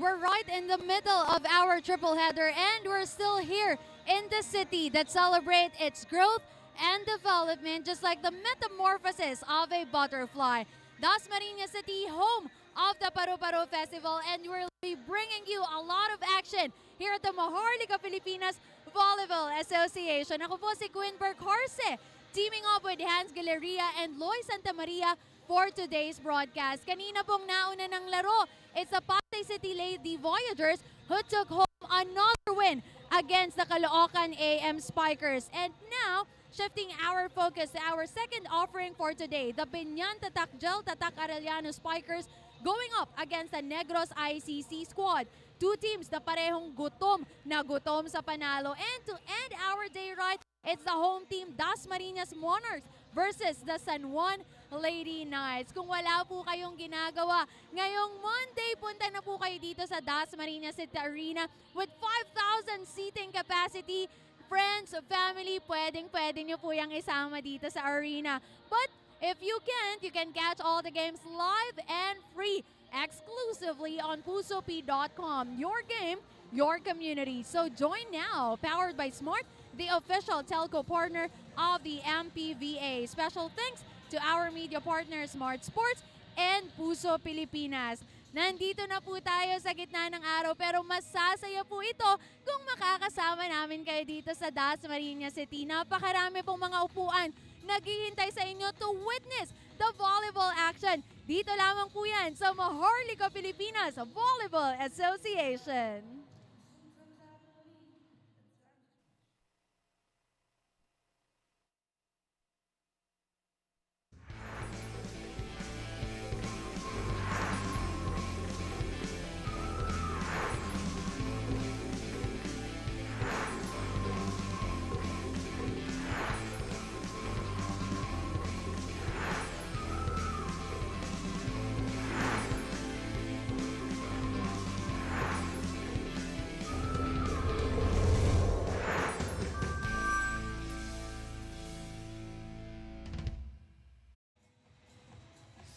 We're right in the middle of our triple header and we're still here in the city that celebrates its growth and development just like the metamorphosis of a butterfly. Dasmariñas City, home of the Paru-Paro Festival, and we'll be bringing you a lot of action here at the Maharlika Pilipinas Volleyball Association. Ako po si Quinberg Horse, teaming up with Hans Galeria and Loy Santa Maria for today's broadcast. Kanina pong nauna ng laro, it's the Pasay City Lady Voyagers who took home another win against the Caloocan AM Spikers. And now, shifting our focus to our second offering for today, the Biñan Tatak Gel Tatak Arellano Spikers going up against the Negros ICC squad. Two teams na parehong gutom na gutom sa panalo. And to end our day right, it's the home team Dasmariñas Monarchs versus the San Juan Lady Knights. Kung wala po kayong ginagawa, ngayong Monday, punta na po kayo dito sa Dasmariñas City Arena with 5,000 seating capacity. Friends, family, pwedeng-pwede nyo po yung isama dito sa arena. But if you can't, you can catch all the games live and free exclusively on pusop.com. Your game, your community. So join now, powered by Smart, the official telco partner of the MPVA. Special thanks to our media partners, Smart Sports and Puso Pilipinas. Nandito na po tayo sa gitna ng araw pero masasaya po ito kung makakasama namin kayo dito sa Dasmariñas City. Napakarami pong mga upuan naghihintay sa inyo to witness the volleyball action. Dito lamang po yan sa Maharlika Pilipinas Volleyball Association.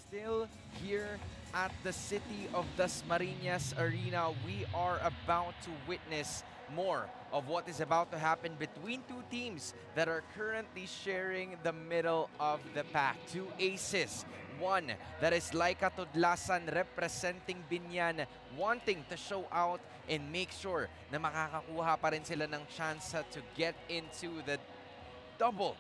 Still here at the city of Dasmariñas Arena, we are about to witness more of what is about to happen between two teams that are currently sharing the middle of the pack. Two aces, one that is Laika Tudlasan representing Biñan, wanting to show out and make sure na makakakuha pa rin sila ng chance to get into the double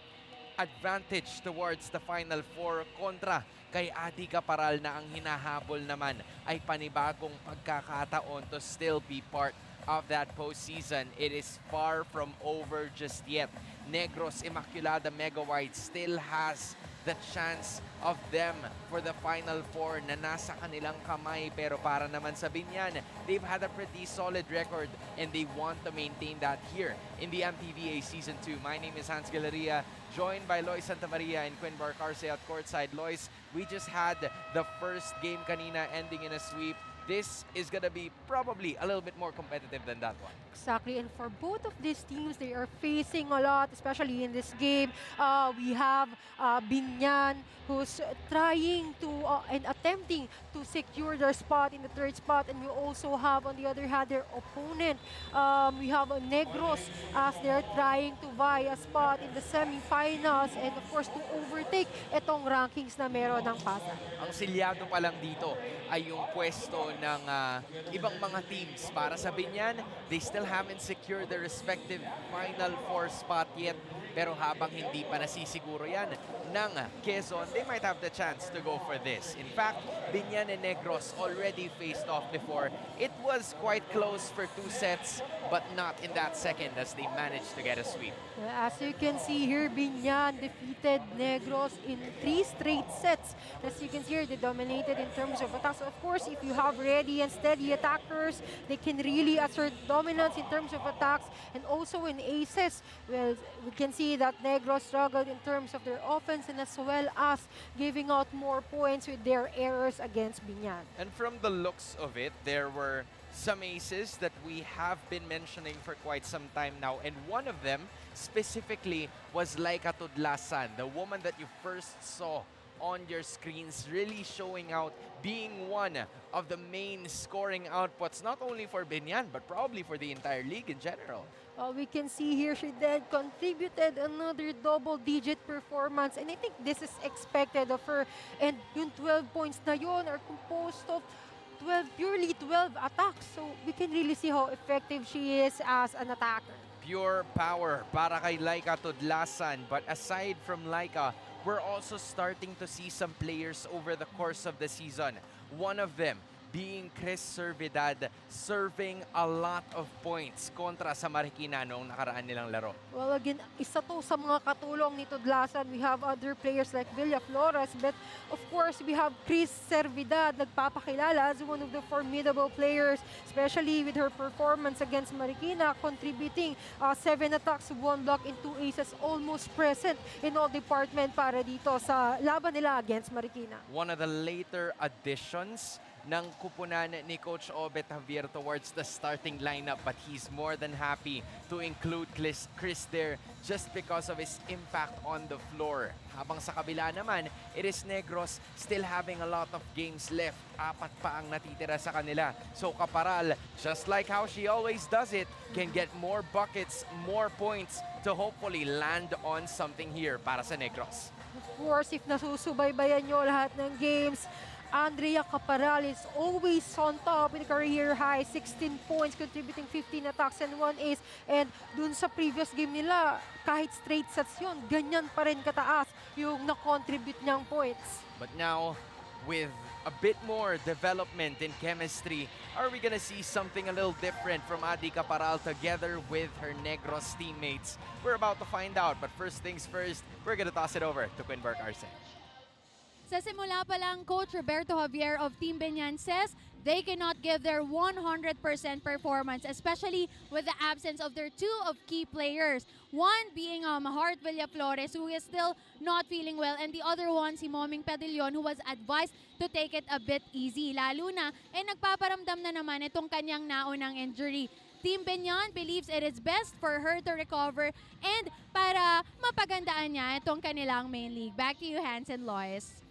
advantage towards the Final Four kontra kay Adi Caparal na ang hinahabol naman ay panibagong pagkakataon to still be part of that postseason. It is far from over just yet. Negros Immaculada Mega White still has the chance of them for the Final Four na nasa kanilang kamay, pero para naman sa Biñan, they've had a pretty solid record and they want to maintain that here in the MPVA Season 2. My name is Hans Galeria, joined by Loy Santa Maria and Quinn Barcarce at courtside. Lois, we just had the first game kanina ending in a sweep. This is gonna be probably a little bit more competitive than that one. Exactly, and for both of these teams, they are facing a lot, especially in this game. We have Biñan, who's trying to and attempting to secure their spot in the third spot, and we also have, on the other hand, their opponent. We have Negros as they're trying to vie a spot in the semifinals, and of course, to overtake itong rankings na meron ng Pasay. Ang silyado pa lang dito ay yung pwesto ng ibang mga teams. Para sa Biñan, they still haven't secured their respective Final Four spot yet. Pero habang hindi pa nasisiguro yan ng Quezon, they might have the chance to go for this. In fact, Biñan and Negros already faced off before. It was quite close for 2 sets, but not in that second as they managed to get a sweep. As you can see here, Biñan defeated Negros in 3 straight sets. As you can see here, they dominated in terms of attacks. Of course, if you have ready and steady attackers, they can really assert dominance in terms of attacks. And also in aces, well, we can see that Negros struggled in terms of their offense and as well as giving out more points with their errors against Biñan. And from the looks of it, there were some aces that we have been mentioning for quite some time now, and one of them specifically was Laika Tudlasan, the woman that you first saw on your screens, really showing out, being one of the main scoring outputs, not only for Biñan, but probably for the entire league in general. We can see here she then contributed another double-digit performance, and I think this is expected of her. And yung 12 points na yun are composed of 12 attacks. So we can really see how effective she is as an attacker. Pure power para kay Laika Tudlasan. But aside from Laika, we're also starting to see some players over the course of the season. One of them being Chris Servidad, serving a lot of points kontra sa Marikina noong nakaraan nilang laro. Well, again, isa to sa mga katulong ni Tudlasan. We have other players like Villaflores, but of course, we have Chris Servidad, nagpapakilala as one of the formidable players, especially with her performance against Marikina, contributing 7 attacks, 1 block, and 2 aces, almost present in all department para dito sa laban nila against Marikina. One of the later additions ng kupunan ni Coach Obet Javier towards the starting lineup, but he's more than happy to include Chris there just because of his impact on the floor. Habang sa kabila naman, it is Negros still having a lot of games left. 4 pa ang natitira sa kanila. So Kaparal, just like how she always does it, can get more buckets, more points to hopefully land on something here para sa Negros. Of course, if nasusubaybayan nyo lahat ng games, Andrea Caparal is always on top with a career high 16 points, contributing 15 attacks and 1 ace. And dun sa previous game nila, kahit straight sets yun, ganyan pa rin kataas yung na-contribute niyang points. But now, with a bit more development in chemistry, are we gonna see something a little different from Adi Caparal together with her Negros teammates? We're about to find out, but first things first, we're gonna toss it over to Quinn Burke-Arce. Sa simula pa lang, Coach Roberto Javier of Team Biñan says they cannot give their 100% performance, especially with the absence of their 2 of key players. One being Heart Villaflores, who is still not feeling well, and the other one, si Moming Pedillon, who was advised to take it a bit easy. Lalo na, nagpaparamdam na naman itong kanyang naunang injury. Team Biñan believes it is best for her to recover and para mapagandaan niya itong kanilang main league. Back to you, Hans and Lois.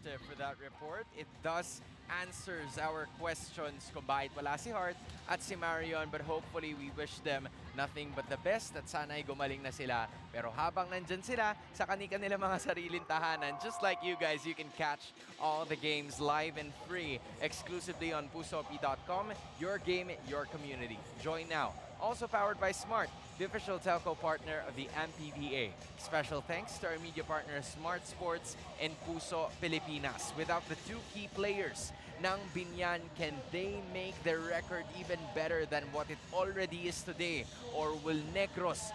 For that report, it does answers our questions kung bakit wala si Hart at si Marion, but hopefully we wish them nothing but the best at sana'y gumaling na sila. Pero habang nandyan sila sa kanilang mga sariling tahanan, just like you guys, you can catch all the games live and free exclusively on pusopi.com. Your game, your community. Join now. Also powered by Smart, the official telco partner of the MPVA. Special thanks to our media partner Smart Sports and Puso Pilipinas. Without the 2 key players ng Biñan, can they make their record even better than what it already is today? Or will Negros,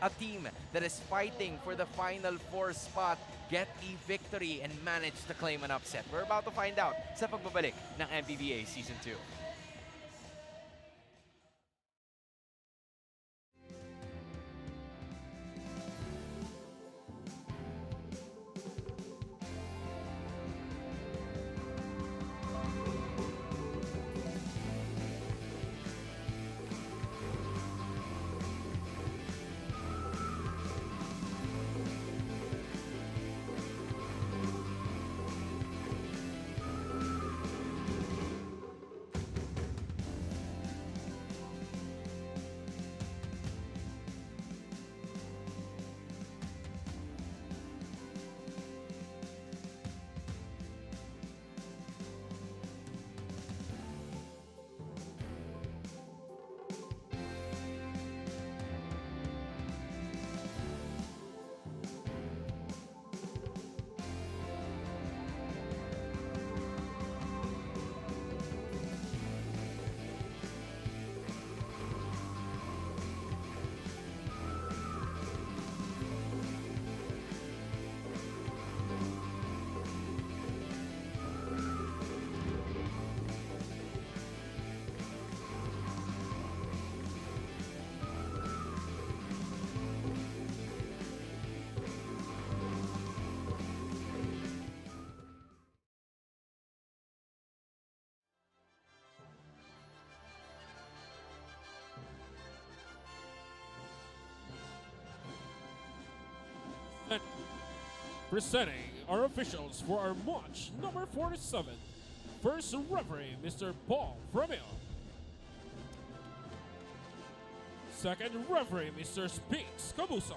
a team that is fighting for the Final 4 spot, get a victory and manage to claim an upset? We're about to find out sa pagbabalik ng MPVA Season 2. Presenting our officials for our match number 47. First referee, Mr. Paul Framil. Second referee, Mr. Spinks Cabusa.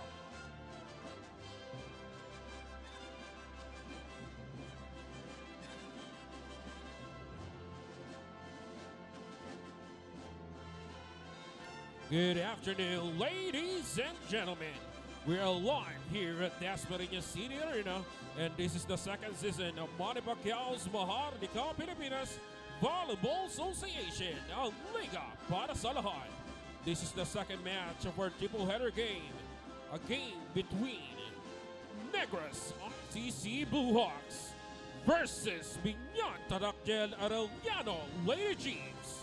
Good afternoon, ladies and gentlemen. We are live here at Dasmariñas City Arena, and this is the second season of Manny Pacquiao's Mahardika Pilipinas Volleyball Association, ang liga para sa lahat. This is the second match of our triple header game, a game between Negros RCC Blue Hawks versus Biñan Taracel Arellano Lady Chiefs.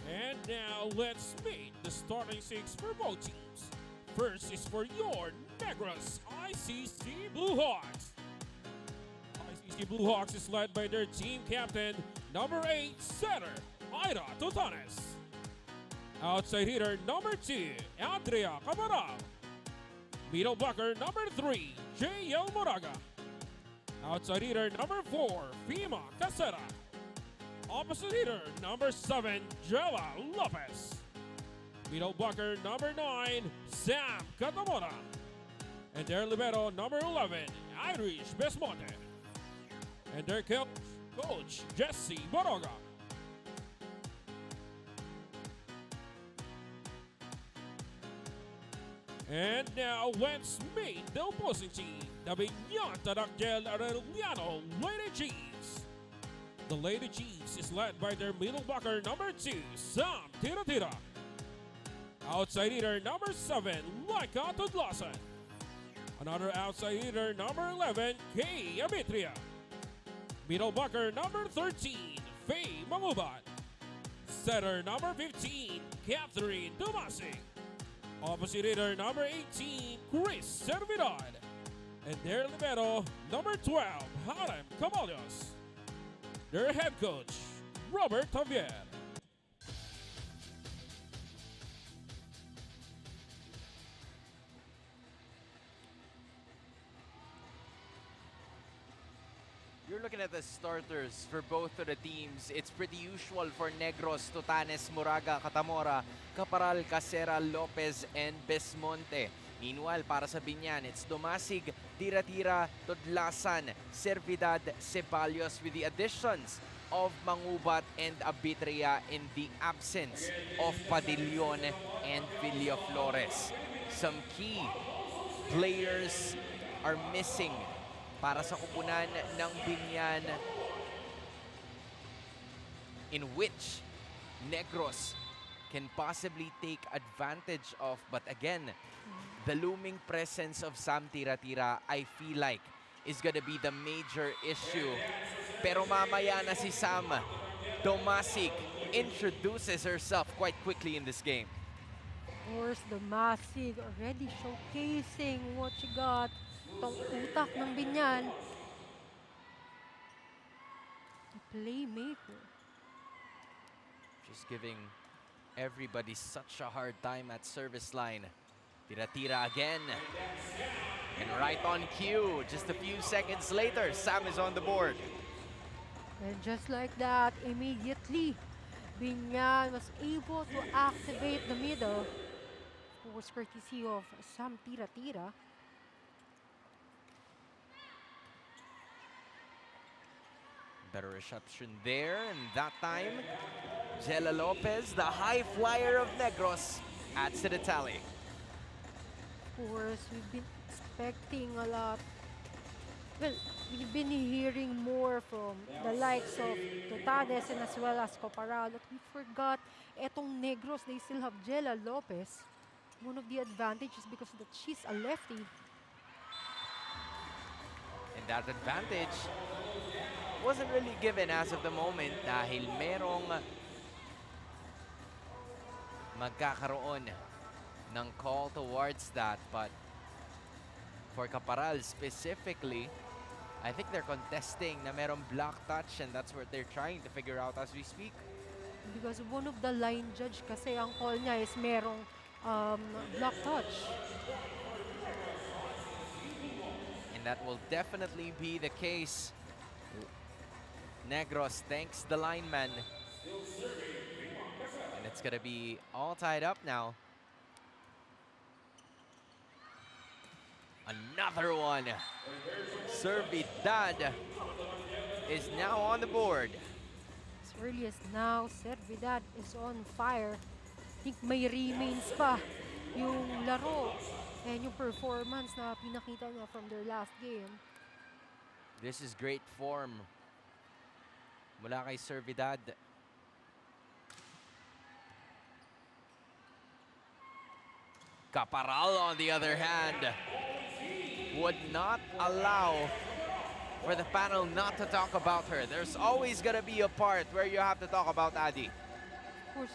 And now let's meet the starting six for both teams. First is for your Negros ICC Blue Hawks. ICC Blue Hawks is led by their team captain, number 8 setter, Ira Totanes. Outside hitter, number 2, Andrea Cabral. Middle blocker, number 3, J.L. Moraga. Outside hitter, number 4, Fima Casera. Opposite hitter, number 7, Jella Lopez. Middle blocker, number 9, Sam Catamora. And their libero, number 11, Irish Besmonte. And their coach, Jesse Boroga. And now let's meet the opposing team, the Biñan Taracel Arellano Lady Chiefs. The Lady Chiefs is led by their middle blocker, number 2, Sam Tira. Outside hitter, number 7, Laika Tudlasan. Another outside hitter, number 11, Kay Amitria. Middle blocker, number 13, Faye Mangubat. Setter, number 15, Catherine Dumasi. Opposite hitter, number 18, Chris Servidad. And their libero, number 12, Harem Caballos. Their head coach, Robert Javier. You're looking at the starters for both of the teams. It's pretty usual for Negros, Totanes, Moraga, Catamora, Caparal, Casera, Lopez, and Besmonte. Meanwhile, para sa Biñan, it's Domasig, Tira, Tudlasan, Servidad, Ceballos with the additions of Mangubat and Abitria in the absence of Padillon and Villaflores. Some key players are missing para sa kupunan ng Biñan, in which Negros can possibly take advantage of. But again, the looming presence of Sam Tira, I feel like, is gonna be the major issue. Pero mamaya na si Sam. Domasig introduces herself quite quickly in this game. Of course, Domasig already showcasing what she got. Tong utak ng Biñan. The playmaker. Just giving everybody such a hard time at service line. Tira again. And right on cue, just a few seconds later, Sam is on the board. And just like that, immediately, Biñan was able to activate the middle. Of course, courtesy of Sam Tira. Better reception there, and that time, Jella Lopez, the high flyer of Negros, adds to the tally. Of course, we've been expecting a lot. Well, we've been hearing more from the likes of Totades and as well as Coparal, but we forgot etong Negros, they still have Jella Lopez. One of the advantages because that she's a lefty. And that advantage wasn't really given as of the moment dahil merong magkakaroon ng call towards that. But for Caparal specifically, I think they're contesting na merong block touch, and that's what they're trying to figure out as we speak. Because one of the line judge kasi ang call niya is merong block touch. And that will definitely be the case. Negros thanks the lineman. And it's gonna be all tied up now. Another one. Servidad is now on the board. As early as now, Servidad is on fire. I think may remains pa yung laro and yung performance na pinakita niya from their last game. This is great form mula kay Servidad. Caparal, on the other hand, would not allow for the panel not to talk about her. There's always gonna be a part where you have to talk about Adi. Of course,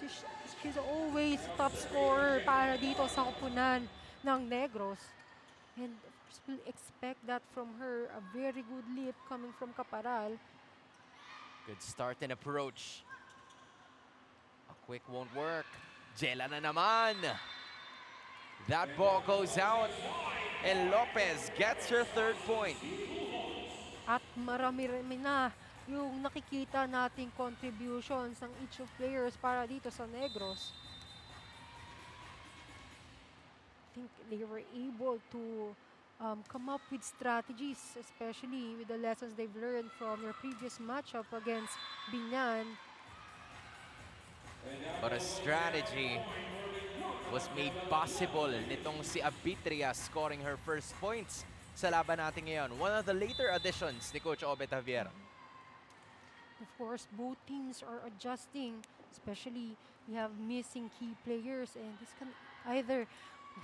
she's always top scorer para dito sa kupunan ng Negros. And of course, we'll expect that from her. A very good leap coming from Caparal. Good start and approach. A quick won't work. Jela na naman. That ball goes out, and Lopez gets her third point. At marami-rami na yung nakikita nating contributions ng each of players para dito sa Negros. I think they were able to come up with strategies, especially with the lessons they've learned from their previous matchup against Biñan. But a strategy was made possible nitong si Abitria scoring her first points sa laban natin ngayon. One of the later additions ni Coach Obet Javier. Of course, both teams are adjusting, especially we have missing key players and this can either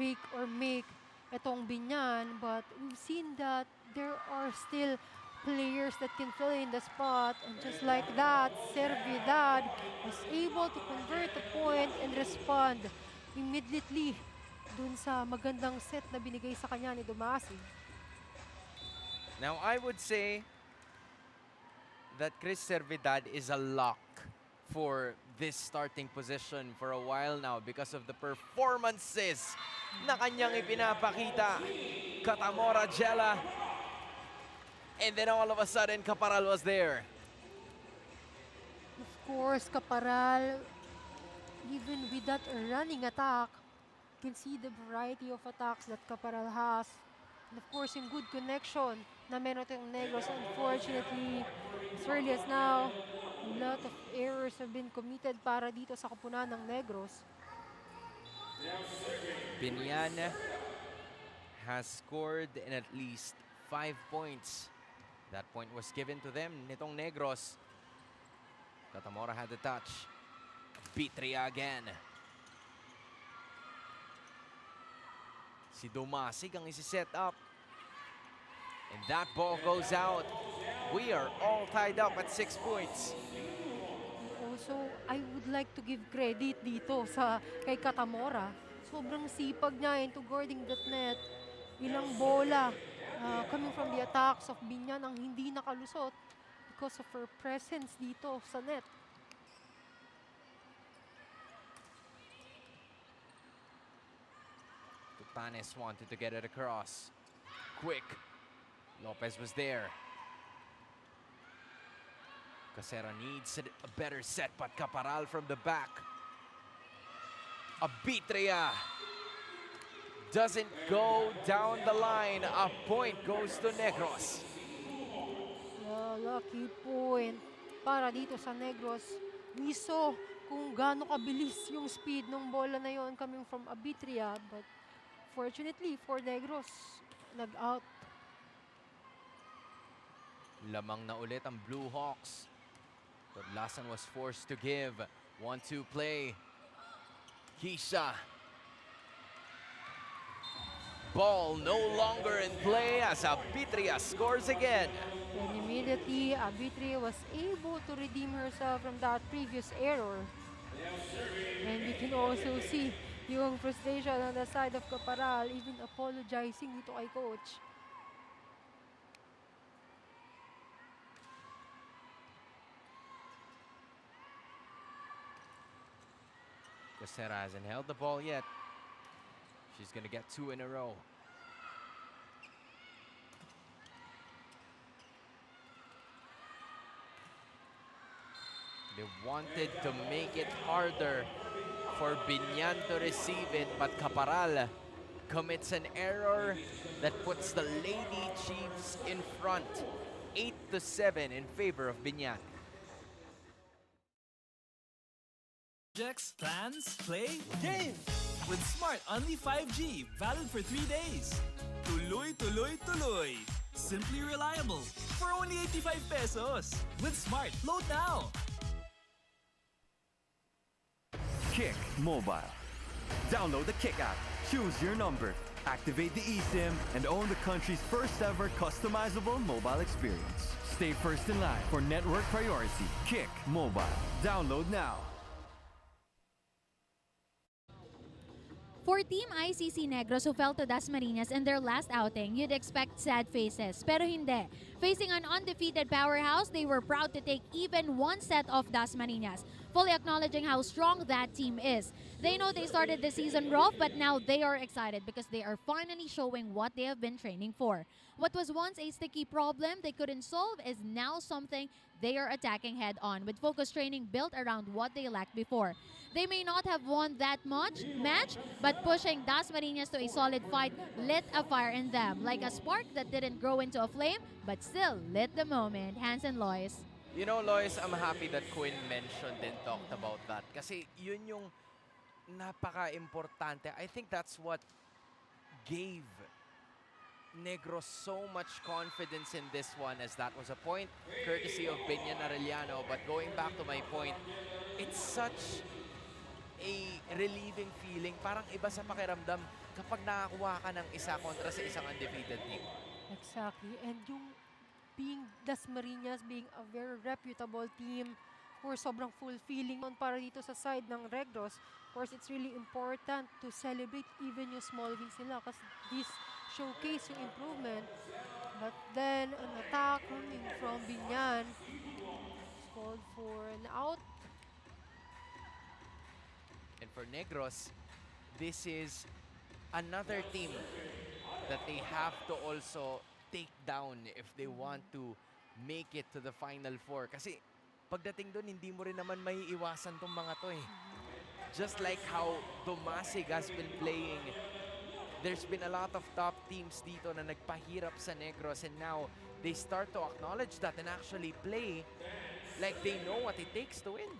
break or make itong Biñan, but we've seen that there are still players that can fill in the spot, and just like that, Servidad was able to convert the point and respond immediately dun sa magandang set na binigay sa kanya ni Dumasi. Now, I would say that Chris Servidad is a lock for this starting position for a while now because of the performances na kanyang ipinapakita. Katamora Jella. And then all of a sudden, Caparal was there. Of course, Caparal, even with that running attack, you can see the variety of attacks that Caparal has. And of course, yung good connection na meron itong Negros. Unfortunately, as early as now, a lot of errors have been committed para dito sa kupunan ng Negros. Biñan has scored in at least 5 points. That point was given to them nitong Negros. Katamora had the touch. Bitria again. Si Dumasig ang isi-set up. And that ball goes out. We are all tied up at 6 points. Also, I would like to give credit dito sa kay Katamora. Sobrang sipag niya into guarding that net. Ilang bola coming from the attacks of Biñan ang hindi nakalusot because of her presence dito sa net. Tupanes wanted to get it across. Quick. Lopez was there. Casera needs a better set, but Caparal from the back. Abitria doesn't go down the line. A point goes to Negros. Lucky point para dito sa Negros. We saw kung gaano kabilis yung speed ng bola na yon coming from Abitria, but fortunately for Negros, nag-out. Lamang na ulit ang Blue Hawks. Tudlasan was forced to give. 1-2 play. Kisha. Ball no longer in play as Abitria scores again. And immediately, Abitri was able to redeem herself from that previous error. And we can also see yung frustration on the side of Caparal, even apologizing dito kay coach. Cosera hasn't held the ball yet. She's gonna get 2 in a row. They wanted to make it harder for Biñan to receive it, but Caparal commits an error that puts the Lady Chiefs in front. 8-7 in favor of Biñan. Projects, plans, play, game! With Smart Only 5G, valid for 3 days. Tuloy, tuloy, tuloy. Simply reliable. For only 85 pesos. With Smart, load now! Kick Mobile. Download the Kick app, choose your number, activate the eSIM, and own the country's first ever customizable mobile experience. Stay first in line for network priority. Kick Mobile. Download now. For Team ICC Negros who fell to Dasmariñas in their last outing, you'd expect sad faces. Pero hindi. Facing an undefeated powerhouse, they were proud to take even one set of Dasmariñas, fully acknowledging how strong that team is. They know they started the season rough, but now they are excited because they are finally showing what they have been training for. What was once a sticky problem they couldn't solve is now something they are attacking head on, with focused training built around what they lacked before. They may not have won that match, but pushing Dasmariñas to a solid fight lit a fire in them, like a spark that didn't grow into a flame, but still lit the moment. Hans and Lois. You know, Lois, I'm happy that Quinn mentioned and talked about that. Kasi yun yung napaka-importante. I think that's what gave Negros so much confidence in this one, as that was a point courtesy of Biñan Arellano. But going back to my point, it's such a relieving feeling. Parang iba sa pakiramdam kapag nakakuha ka ng isa kontra sa isang undefeated team. Exactly. And yung being Dasmariñas, being a very reputable team, of course, sobrang fulfilling on para dito sa side ng Negros. Of course, it's really important to celebrate even yung small wins nila kasi this showcase yung improvement. But then, an attack coming from Biñan called for an out. And for Negros, this is another team that they have to also take down if they want to make it to the Final Four. Kasi pagdating doon, hindi mo rin naman may iwasan tong mga to eh. Just like how Tomasig has been playing, there's been a lot of top teams dito na nagpahirap sa Negros, and now they start to acknowledge that and actually play like they know what it takes to win.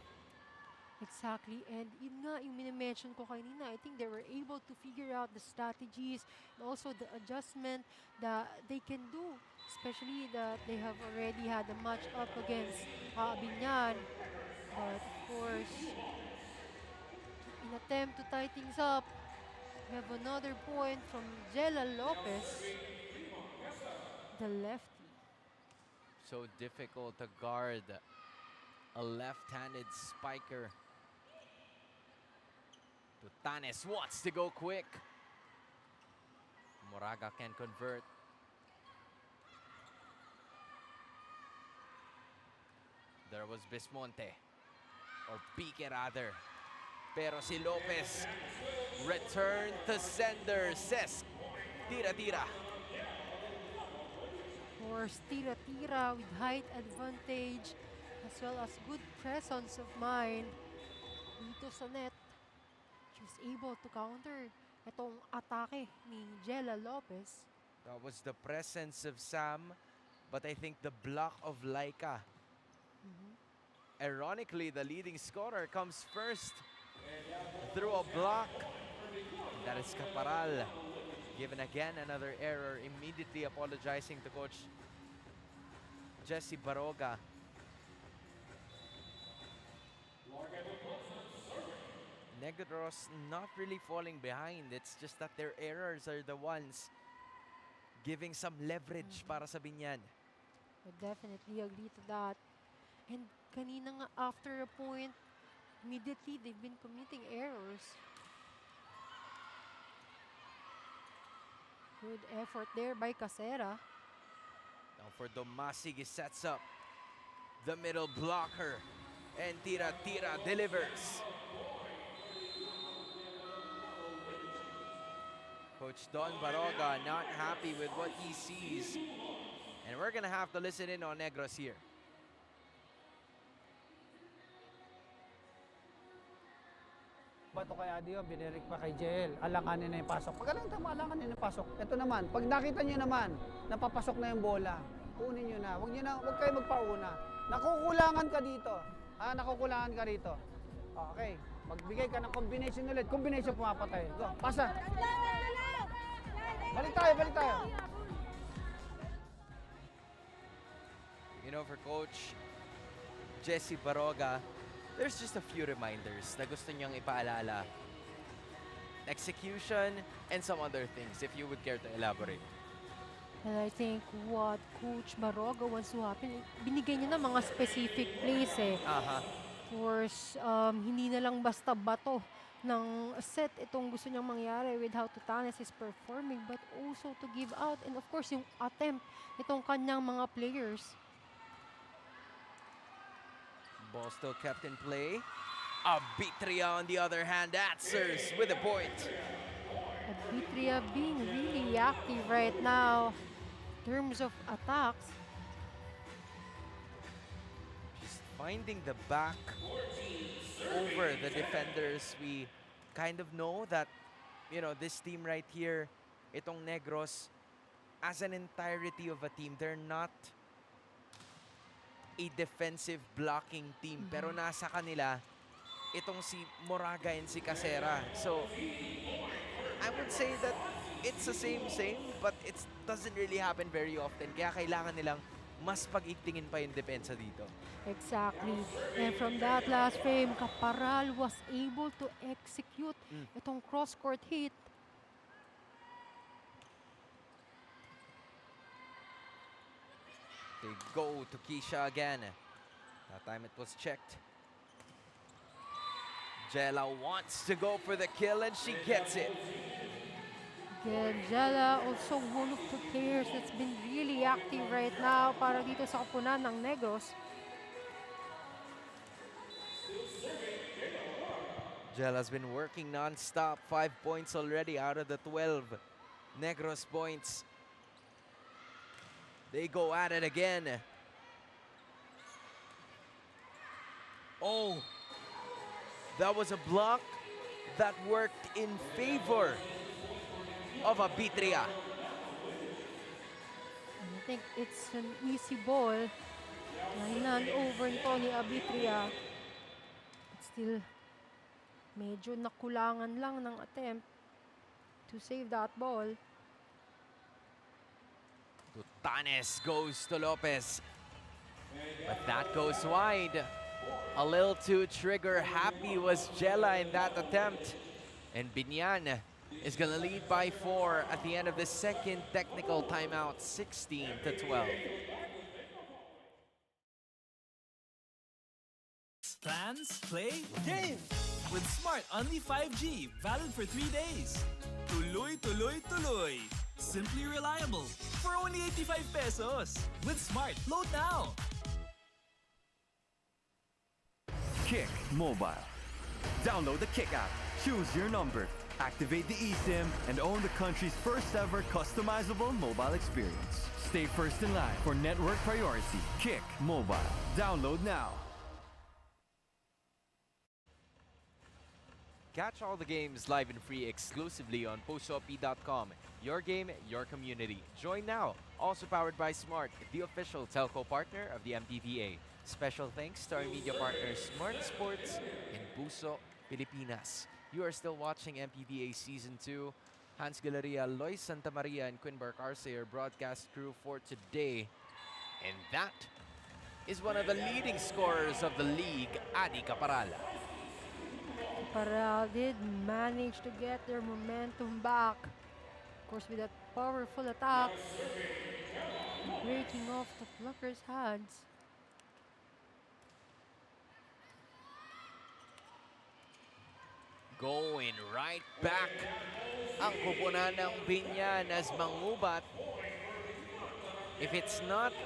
Exactly. And yun nga yung minimension ko kanina, I think they were able to figure out the strategies and also the adjustment that they can do, especially that they have already had a match up against Biñan. But of course, in attempt to tie things up, we have another point from Jella Lopez, the lefty. So difficult to guard a left-handed spiker. Tutanes wants to go quick. Moraga can convert. There was Bismonte, or Pique rather. Pero si Lopez, return to sender, says tira-tira. Of course, tira-tira with height advantage as well as good presence of mind dito sa net. She was able to counter itong atake ni Jella Lopez. That was the presence of Sam, but I think the block of Laika. Ironically, the leading scorer comes first through a block. And that is Caparal. Given again another error, immediately apologizing to Coach Jesse Baroga. Negros not really falling behind. It's just that their errors are the ones giving some leverage para sa Biñan. I definitely agree to that. And kanina nga after a point, immediately they've been committing errors. Good effort there by Casera. Now for Domasig, he sets up the middle blocker. And Tira delivers. Coach Don Baroga not happy with what he sees. And we're gonna have to listen in on Negros here. Bato kaya Dio, binirik pa kay JL. Alanganin na yung pasok. Pag tama, alanganin na yung pasok. Ito naman, pag nakita nyo naman, napapasok na yung bola, kunin nyo na. Huwag kayo magpauna. Nakukulangan ka dito. Nakukulangan ka dito. Okay, magbigay ka ng combination ulit. Combination pumapatay. Go, pasa. Balik tayo. You know, for Coach Jesse Baroga, there's just a few reminders na gusto niyang ipaalala. Execution and some other things, if you would care to elaborate. And I think what Coach Baroga wants to happen, binigay niya na mga specific plays eh. Of course, hindi na lang basta bato ng set itong gusto niyang mangyari with how Tutanes is performing, but also to give out and of course yung attempt itong kanyang mga players. Ball still kept in play. Abitria, on the other hand, answers with a point. Abitria being really active right now in terms of attacks. Just finding the back over the defenders. We kind of know that, you know, this team right here, itong Negros, as an entirety of a team, they're not a defensive blocking team. Pero nasa kanila, itong si Moraga and si Casera. So, I would say that it's the same, but it doesn't really happen very often. Kaya kailangan nilang mas pag-igtingin pa yung depensa dito. Exactly. And from that last frame, Caparal was able to execute itong cross-court hit. They go to Keisha again. That time it was checked. Jella wants to go for the kill and she gets it. Again, Jella also one of the players that's been really active right now para dito sa kapunan ng Negros. Jella's been working non-stop. 5 points already out of the 12 Negros points. They go at it again. Oh, that was a block that worked in favor of Abitria. I think it's an easy ball. Nainan over nito ni Abitria. But still, medyo nakulangan lang ng attempt to save that ball. Tutanes goes to Lopez. But that goes wide. A little too trigger happy was Jella in that attempt. And Biñan is going to lead by 4 at the end of the second technical timeout, 16-12. Plans, play, game! With Smart Only 5G, valid for 3 days. Tuloy, tuloy, tuloy. Simply reliable. For only 85 pesos. With Smart, load now. Kick Mobile. Download the Kick app, choose your number, activate the eSIM, and own the country's first ever customizable mobile experience. Stay first in line for network priority. Kick Mobile. Download now. Catch all the games live and free exclusively on pusop.com. Your game, your community. Join now. Also powered by Smart, the official telco partner of the MPVA. Special thanks to our media partners, Smart Sports and Puso Pilipinas. You are still watching MPVA Season 2. Hans Galeria, Lois Santamaria, and Quinn Barcarce, our broadcast crew for today. And that is one of the leading scorers of the league, Adi Caparal. Paral did manage to get their momentum back. Of course, with that powerful attack, breaking off the blocker's hands. Going right back ang kupunan ng Biñan as mangubat. If it's not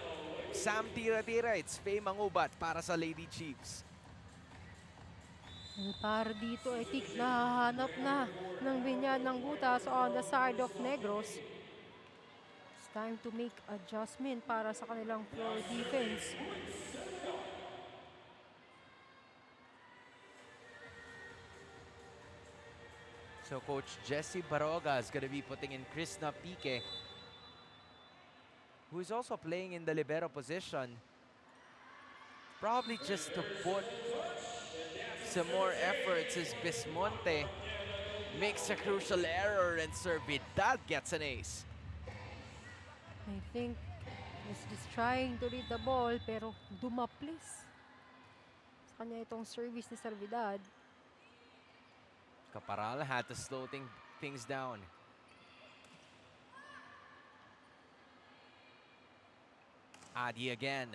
Sam Tira-Tira, it's Faye Mangubat para sa Lady Chiefs. And para dito, I think nahahanap na ng Biñan ng butas on the side of Negros. It's time to make adjustment para sa kanilang floor defense. So Coach Jesse Baroga is going to be putting in Krishna Pique, who is also playing in the libero position. Probably just to put some more efforts as Bismonte makes a crucial error and Servidad gets an ace. I think he's just trying to read the ball pero dumaplis sa kanya itong service ni Servidad. Caparal had to slow things down. Adi again.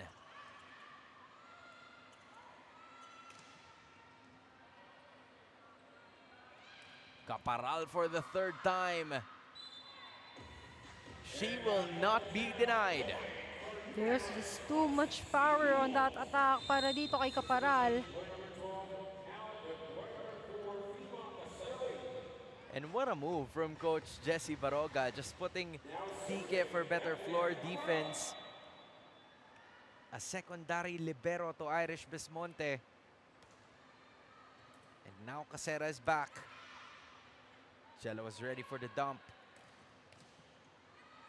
Caparal for the third time. She will not be denied. There's just too much power on that attack para dito kay Caparal. And what a move from Coach Jesse Baroga, just putting Pique for better floor defense. A secondary libero to Irish Bismonte. And now Casera is back. Jello was ready for the dump.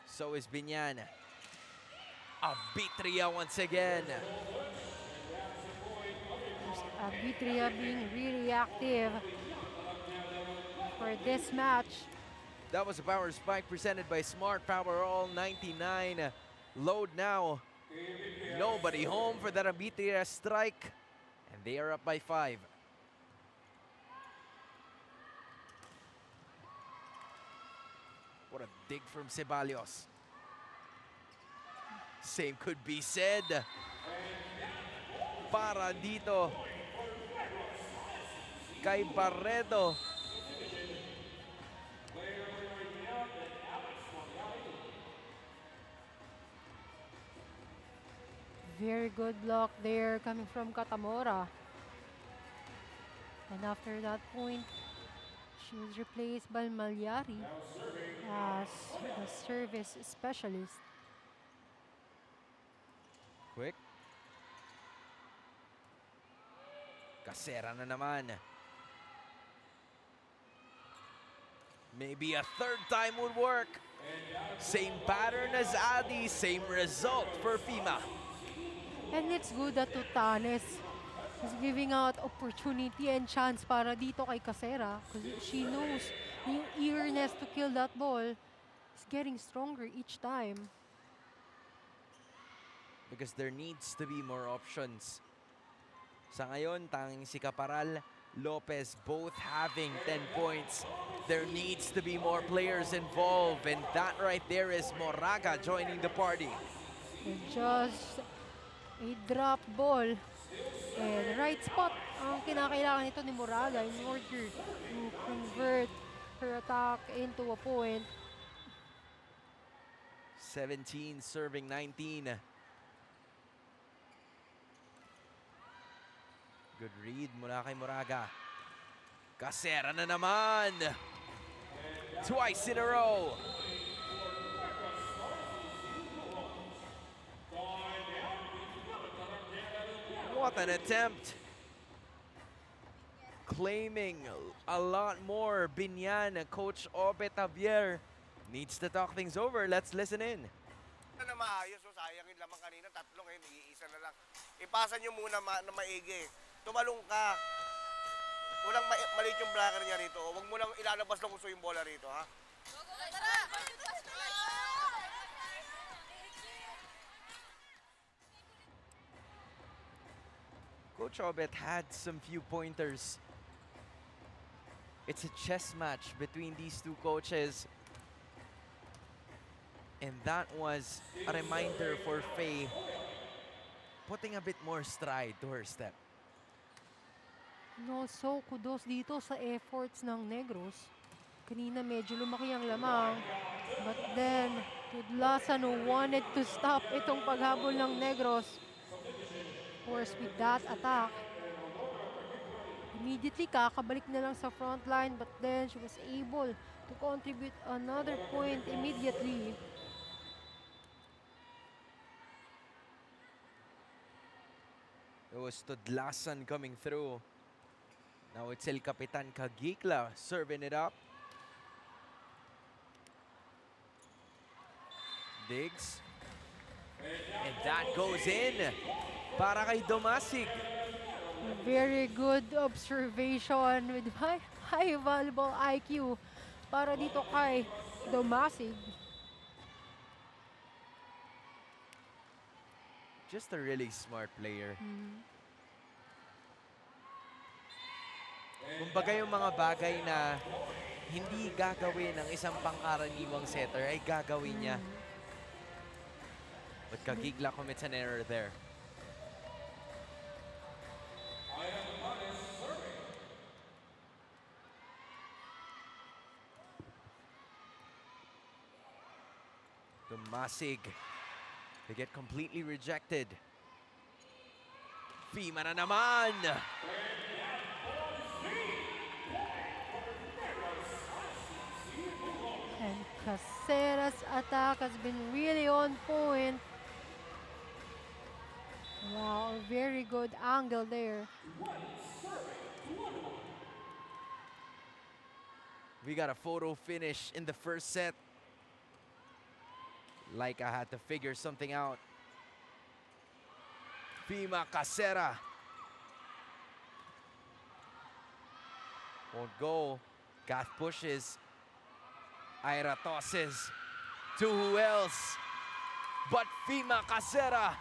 So is Biñan. Arbitria once again. Arbitria being really active for this match. That was a power spike presented by Smart Power All 99. Load now. Nobody home for that Arbitria strike. And they are up by 5. What a dig from Ceballos. Same could be said para dito kay Barredo. Very good block there coming from Katamora. And after that point, she was replaced by Malyari as the service specialist. Quick. Casera na naman. Maybe a third time would work. Same pattern as Adi, same result for FIMA. And it's good that Tutanes is giving out opportunity and chance para dito kay Casera because she knows yung eagerness to kill that ball is getting stronger each time. Because there needs to be more options. Sa ngayon, tanging si Caparal, Lopez both having 10 points. There needs to be more players involved, and that right there is Moraga joining the party. And just a drop ball and right spot ang kinakailangan nito ni Moraga in order to convert her attack into a point. 17 serving 19. Good read mula kay Moraga. Casera na naman. Twice in a row. What an attempt. Claiming a lot more. Biñan, Coach Obet Javier needs to talk things over. Let's listen in. Na maayos, so sayangin lamang kanina, tatlo ngayon, iisa na lang. Ipasa nyo muna na maigi. Tumalong ka. Walang maliit yung blocker niya rito. Huwag mo lang ilalabas ng gusto yung bola rito, ha? Coach Obet had some few pointers. It's a chess match between these two coaches. And that was a reminder for Faye putting a bit more stride to her step. And also, kudos dito sa efforts ng Negros. Kanina medyo lumaki ang lamang. But then, Tudlasan who wanted to stop itong paghabol ng Negros. Of course, with that attack, immediately kakabalik na lang sa front line. But then, she was able to contribute another point immediately. It was Tudlasan coming through. Now it's El Capitan Kagikla serving it up. Diggs. And that goes in para kay Domasig. Very good observation with high valuable IQ para dito kay Domasig. Just a really smart player. Kumbaga yung mga bagay na hindi gagawin ng isang pangkaraniwang setter ay gagawin niya. But Kagigla commits an error there. Domasig. They get completely rejected. Fima na naman! And Casera's attack has been really on point. Wow, a very good angle there. We got a photo finish in the first set. Like I had to figure something out. Fima Casera. Won't go. Gath pushes. Ira tosses. To who else? But Fima Casera.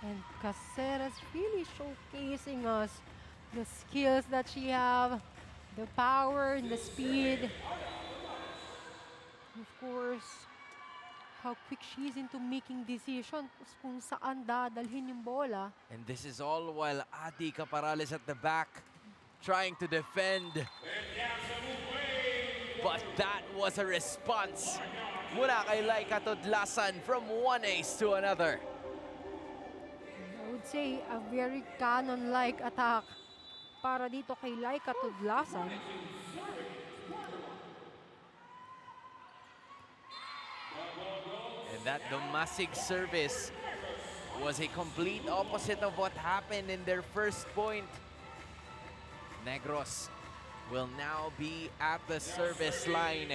And Casera's really showcasing us the skills that she have, the power and the speed. Of course, how quick she is into making decisions kung saan dadalhin yung bola. And this is all while Adi Caparal is at the back trying to defend. But that was a response mula kay Laika Tudlasan from one ace to another. I would say a very canon-like attack para dito kay Laika Tudlasan. And that Domasig service was a complete opposite of what happened in their first point. Negros will now be at the service line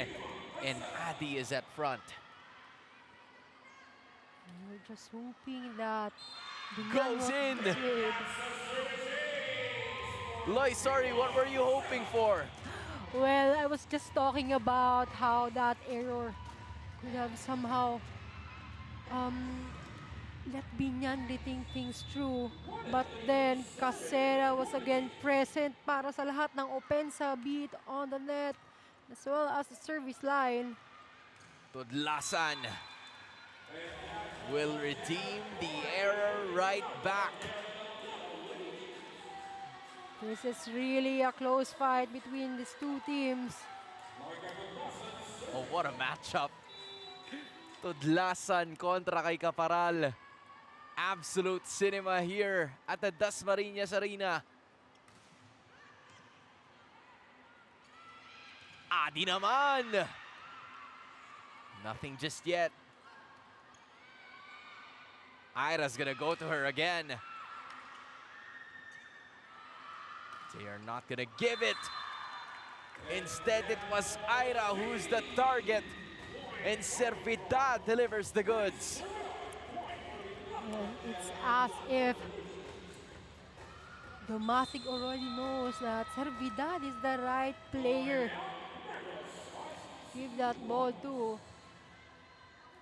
and Adi is at front. We're just hoping that Biñan Goes won't in. concede. Loy, sorry, what were you hoping for? Well, I was just talking about how that error could have somehow let Biñan rethink things through. But then, Casera was again present para sa lahat ng opensa, be it on the net, as well as the service line. Tudlasan will redeem the error right back. This is really a close fight between these two teams. Oh, what a matchup. Tudlasan kontra kay Caparal. Absolute cinema here at the Dasmariñas Arena. Adi naman! Nothing just yet. Ira's gonna go to her again. They are not gonna give it. Instead, it was Ira who's the target. And Servidad delivers the goods. And it's as if Domasig already knows that Servidad is the right player. Give that ball to.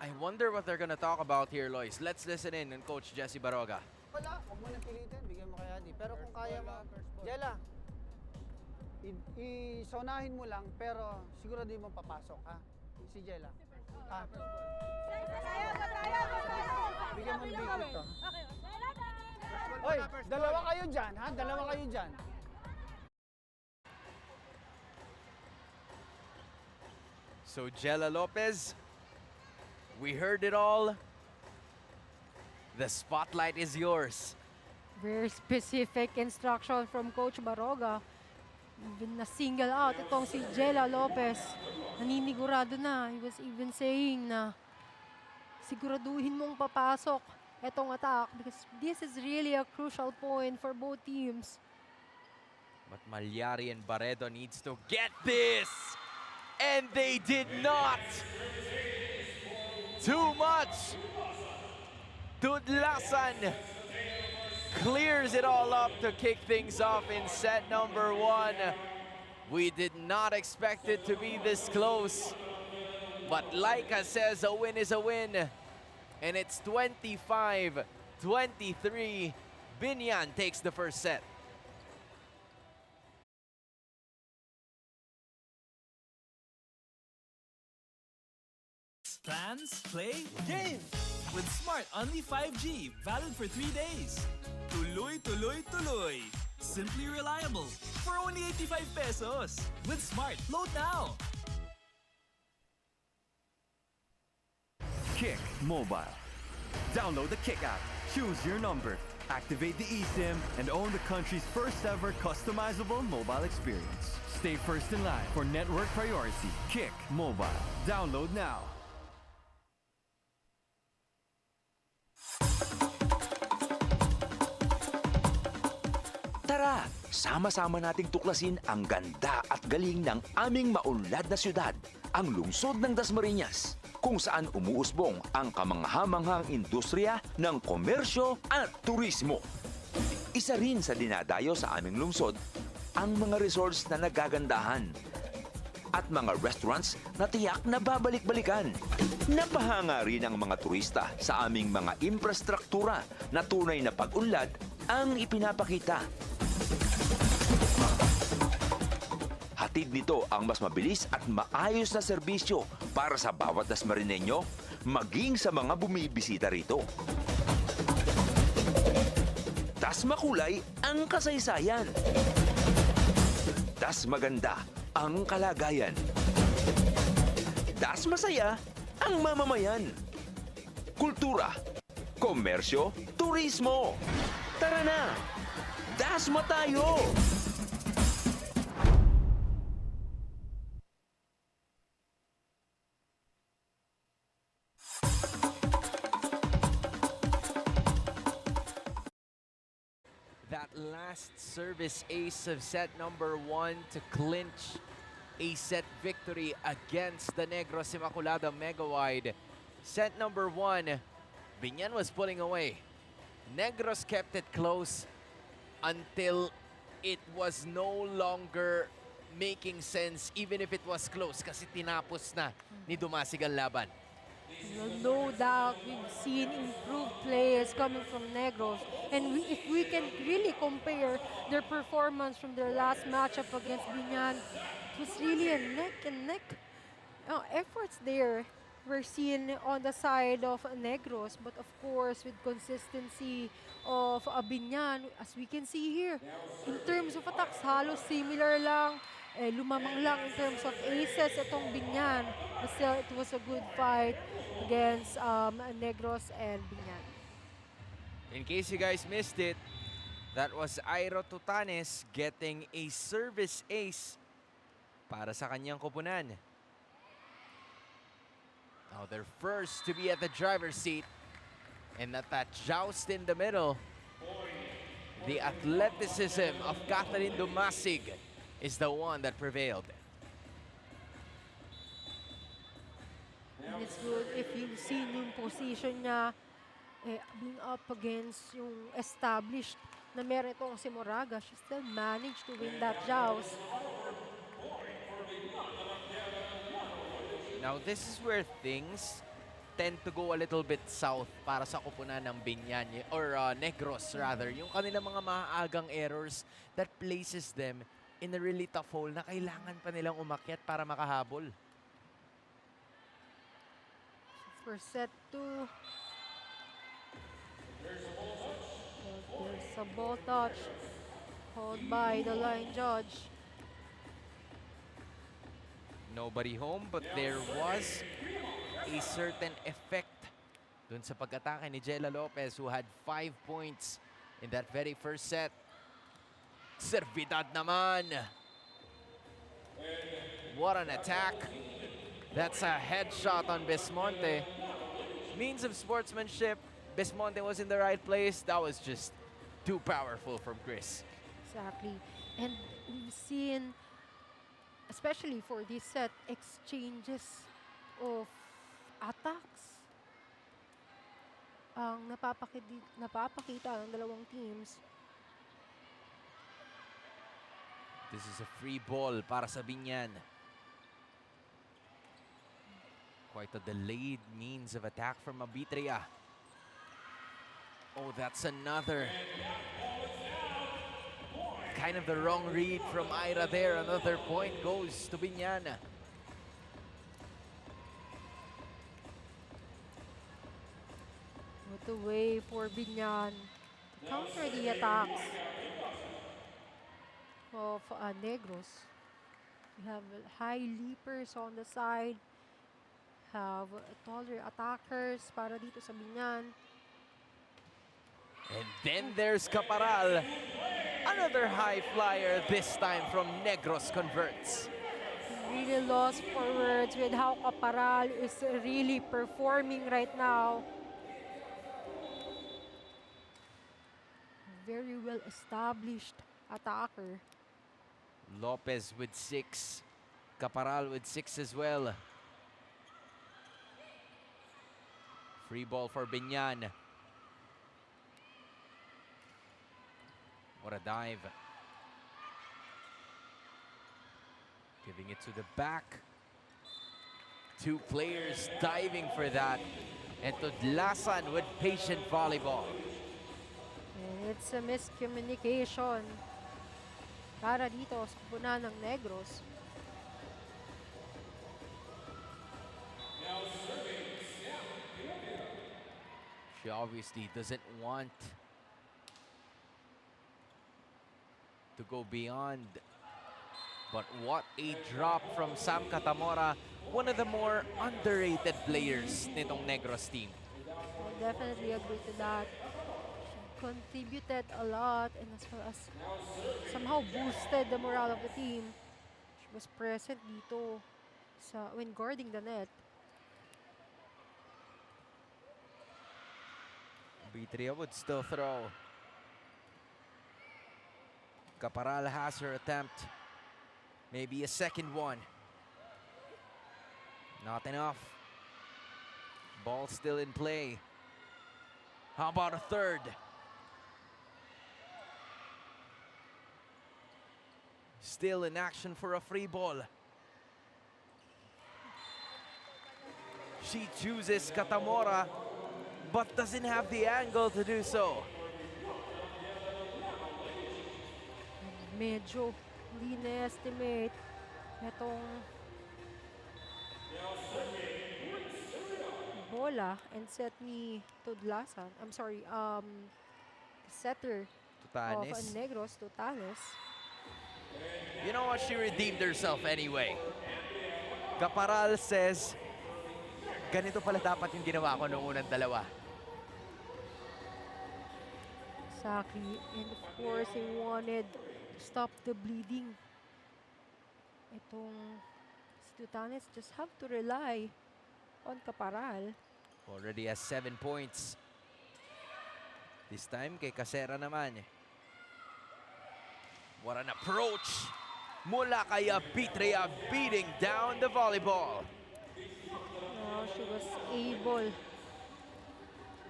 I wonder what they're gonna talk about here, Lois. Let's listen in on Coach Jesse Baroga. Wala, huwag mo nang pilitin, bigyan mo kay Adi. Pero kung kaya mo, Jella, isonahin mo lang, pero siguro di mo papasok, ha? Si Jella. Ha? Bigyan mo ng big to. Oy, dalawa kayo dyan, ha? Dalawa kayo dyan. So Jella Lopez, we heard it all. The spotlight is yours. Very specific instruction from Coach Baroga. Even na single out itong si Jella Lopez. Naninigurado na. He was even saying na siguraduhin mong papasok itong attack because this is really a crucial point for both teams. But Malyari and Barredo needs to get this. And they did not. Too much. Tudlasan clears it all up to kick things off in set number 1. We did not expect it to be this close. But Laika says a win is a win. And it's 25-23. Biñan takes the first set. Plans, play, game! With Smart Only 5G, valid for 3 days. Tuloy, tuloy, tuloy. Simply reliable. For only 85 pesos. With Smart, load now! Kick Mobile. Download the Kick app, choose your number, activate the eSIM, and own the country's first ever customizable mobile experience. Stay first in line for network priority. Kick Mobile. Download now. Tara, sama-sama nating tuklasin ang ganda at galing ng aming maunlad na syudad, ang lungsod ng Dasmariñas, kung saan umuusbong ang kamanghamanghang industriya ng komersyo at turismo. Isa rin sa dinadayo sa aming lungsod, ang mga resorts na nagagandahan at mga restaurants na tiyak na babalik-balikan. Napahanga rin ang mga turista sa aming mga infrastruktura na tunay na pag-unlad ang ipinapakita. Hatid nito ang mas mabilis at maayos na serbisyo para sa bawat Dasmariñeño, maging sa mga bumibisita rito. Tas makulay ang kasaysayan. Tas maganda ang kalagayan. Tas masaya ang mamamayan. Kultura, komersyo, turismo. Tara na! Dasma tayo! That last service ace of set number 1 to clinch a set victory against the Negros Immaculada Mega Wide. Set number 1, Biñan was pulling away. Negros kept it close until it was no longer making sense even if it was close kasi tinapos na ni Dumasig ang laban. No doubt, we've seen improved players coming from Negros. And if we can really compare their performance from their last matchup against Biñan, it was really a neck and neck efforts there were seen on the side of Negros. But of course, with consistency of Biñan, as we can see here, in terms of attacks, halos similar lang. Lumamang lang in terms of aces itong Biñan. But still, it was a good fight against Negros and Biñan. In case you guys missed it, that was Airo Tutanes getting a service ace para sa kanyang koponan. Now they're first to be at the driver's seat, and at that joust in the middle, the athleticism of Catherine Dumasig is the one that prevailed. And it's good if you've seen yung position niya being up against yung established na meron itong si Moraga. She still managed to win that joust. Now this is where things tend to go a little bit south para sa kupunan ng Biñan or Negros rather. Yung kanilang mga maagang errors that places them in a really tough hole na kailangan pa nilang umakyat para makahabol. First set 2. There's a ball touch. Called by the line judge. Nobody home, but there was a certain effect dun sa pag-atake ni Jella Lopez, who had 5 points in that very first set. Servidad naman. What an attack. That's a headshot on Bismonte. Means of sportsmanship. Bismonte was in the right place. That was just too powerful from Chris. Exactly. And we've seen, especially for this set, exchanges of attacks ang napapakita ng dalawang teams. This is a free ball para sa Biñan. Quite a delayed means of attack from Abitria. Oh, that's another. Kind of the wrong read from Ira there. Another point goes to Biñan. What a way for Biñan to counter the attacks of Negros. We have high leapers on the side. Have taller attackers para dito sa Biñan. And then there's Caparal. Another high flyer, this time from Negros converts. Really lost for words with how Caparal is really performing right now. Very well established attacker. Lopez with 6. Caparal with 6 as well. Free ball for Biñan. What a dive. Giving it to the back. 2 players diving for that. And Tudlasan with patient volleyball. And it's a miscommunication para dito sa kupunan ng Negros. She obviously doesn't want to go beyond. But what a drop from Sam Catamora, one of the more underrated players nitong Negros team. I definitely agree to that. She contributed a lot and as well as somehow boosted the morale of the team. She was present dito when guarding the net. Bitria would still throw. Caparal has her attempt. Maybe a second one. Not enough. Ball still in play. How about a third? Still in action for a free ball. She chooses Catamora, but doesn't have the angle to do so. Medyo hindi na-estimate itong bola and set ni Tudlasan. I'm sorry, setter of Tutanes. Negros, Tutanes. You know what? She redeemed herself anyway. Caparal says, ganito pala dapat yung ginawa ko noong unang dalawa. Exactly. And of course, they wanted to stop the bleeding. Itong si Tutanes just have to rely on Caparal. Already has 7 points. This time kay Casera naman. What an approach! Mula kay Abitria beating down the volleyball. Now she was able to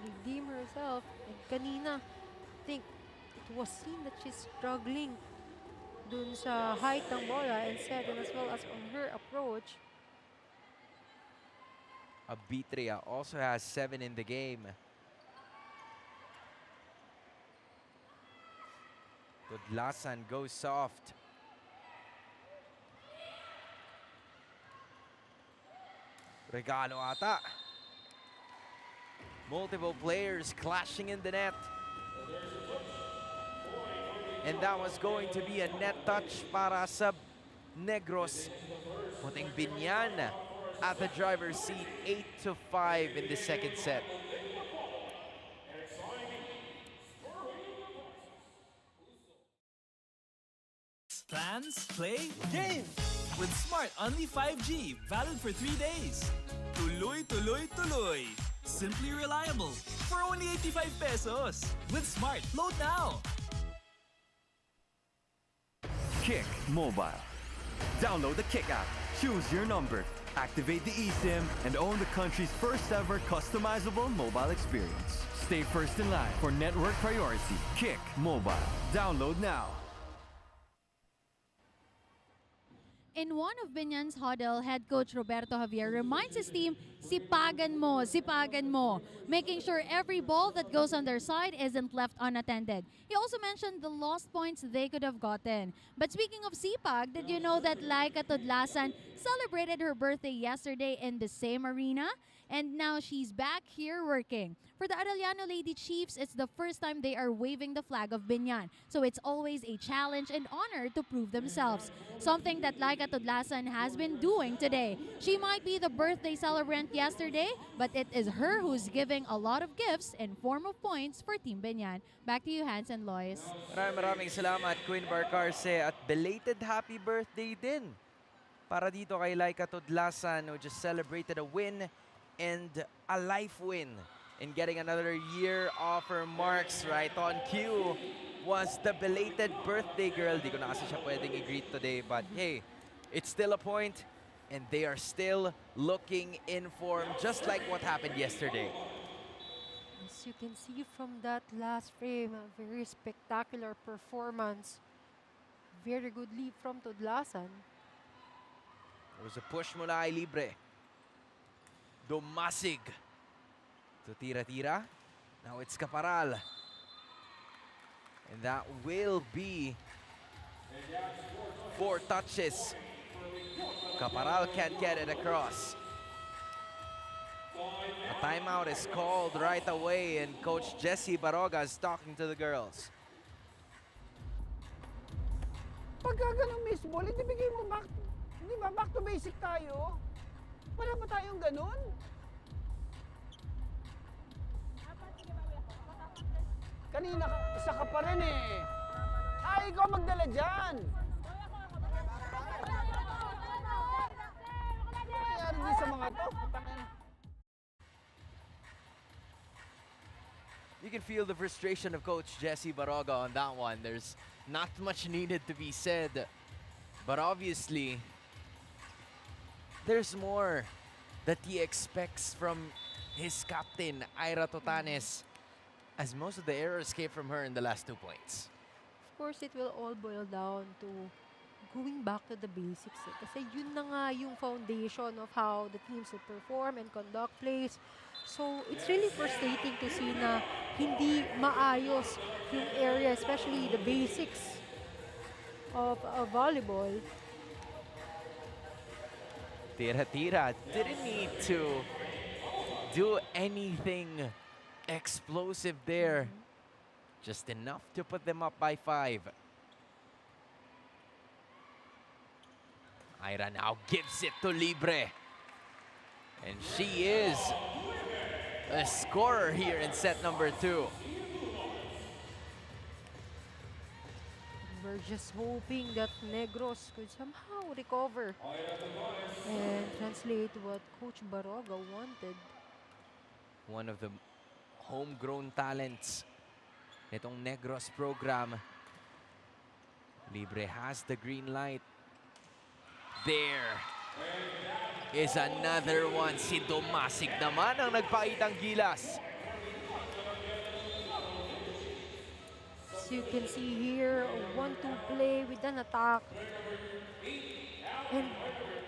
redeem herself. And kanina, I think it was seen that she's struggling dun sa height ng bola and set and as well as on her approach. Abitria also has 7 in the game. Tudlasan goes soft. Regalo ata. Multiple players clashing in the net. And that was going to be a net touch para sa Negros, putting Biñan at the driver's seat 8-5 in the second set. Plans, play, game! With Smart Only 5G, valid for 3 days. Tuloy, tuloy, tuloy. Simply reliable. For only 85 pesos. With Smart, load now. Kick Mobile. Download the Kick app, choose your number, activate the eSIM, and own the country's first ever customizable mobile experience. Stay first in line for network priority. Kick Mobile. Download now. In one of Biñan's huddle, head coach Roberto Javier reminds his team, sipagan mo, making sure every ball that goes on their side isn't left unattended. He also mentioned the lost points they could have gotten. But speaking of sipag, did you know that Laika Tudlasan celebrated her birthday yesterday in the same arena? And now she's back here working. For the Arellano Lady Chiefs, it's the first time they are waving the flag of Biñan. So it's always a challenge and honor to prove themselves. Something that Laika Tudlasan has been doing today. She might be the birthday celebrant yesterday, but it is her who's giving a lot of gifts in form of points for Team Biñan. Back to you, Hans and Lois. Maraming salamat, Queen Barcarce, at belated happy birthday din para dito kay Laika Tudlasan, who just celebrated a win and a life win in getting another year off her marks. Right on cue was the belated birthday girl. Di ko na kasi siya pwedeng i-greet today, but hey, it's still a point and they are still looking in form, just like what happened yesterday. As you can see from that last frame, a very spectacular performance. Very good lead from Tudlasan. It was a push mula kay Libre. Dumasig to tira-tira. Now it's Caparal. And that will be 4 touches. Caparal can't get it across. A timeout is called right away, and Coach Jessie Baroga is talking to the girls. Pagka ganun miss ball, hindi bigay mo back, di ba? Back to basic tayo. Wala ba tayong ganun? Kanina, isa ka pa rin eh. Ay, ikaw magdala dyan. Nangyari din sa mga to. You can feel the frustration of Coach Jessie Baroga on that one. There's not much needed to be said. But obviously, there's more that he expects from his captain, Ira Totanes, as most of the errors came from her in the last 2 points. Of course, it will all boil down to going back to the basics. Kasi yun na nga yung foundation of how the teams will perform and conduct plays. So, it's really frustrating to see na hindi maayos yung area, especially the basics of volleyball. Tira-tira didn't need to do anything explosive there. Just enough to put them up by 5. Ira now gives it to Libre. And she is a scorer here in set number 2. We're just hoping that Negros could somehow recover and translate what Coach Baroga wanted. One of the homegrown talents nitong Negros program. Libre has the green light. There is another one. Si Dumasig naman ang nagpakitang gilas. As you can see here, a 1-2 play with an attack. And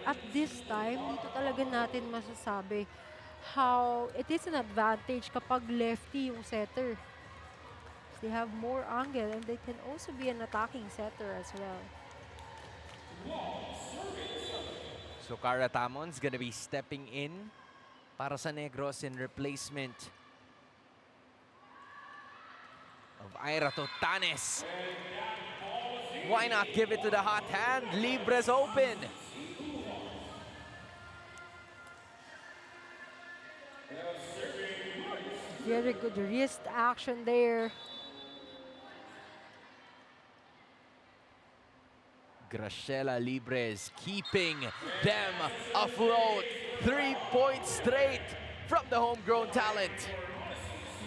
at this time, dito talaga natin masasabi how it is an advantage kapag lefty yung setter. They have more angle and they can also be an attacking setter as well. So Cara Tamon's gonna be stepping in para sa Negros in replacement of Ira Totanes. Why not give it to the hot hand? Libres open. Very good wrist action there. Graciela Libres keeping them afloat. 3 points straight from the homegrown talent.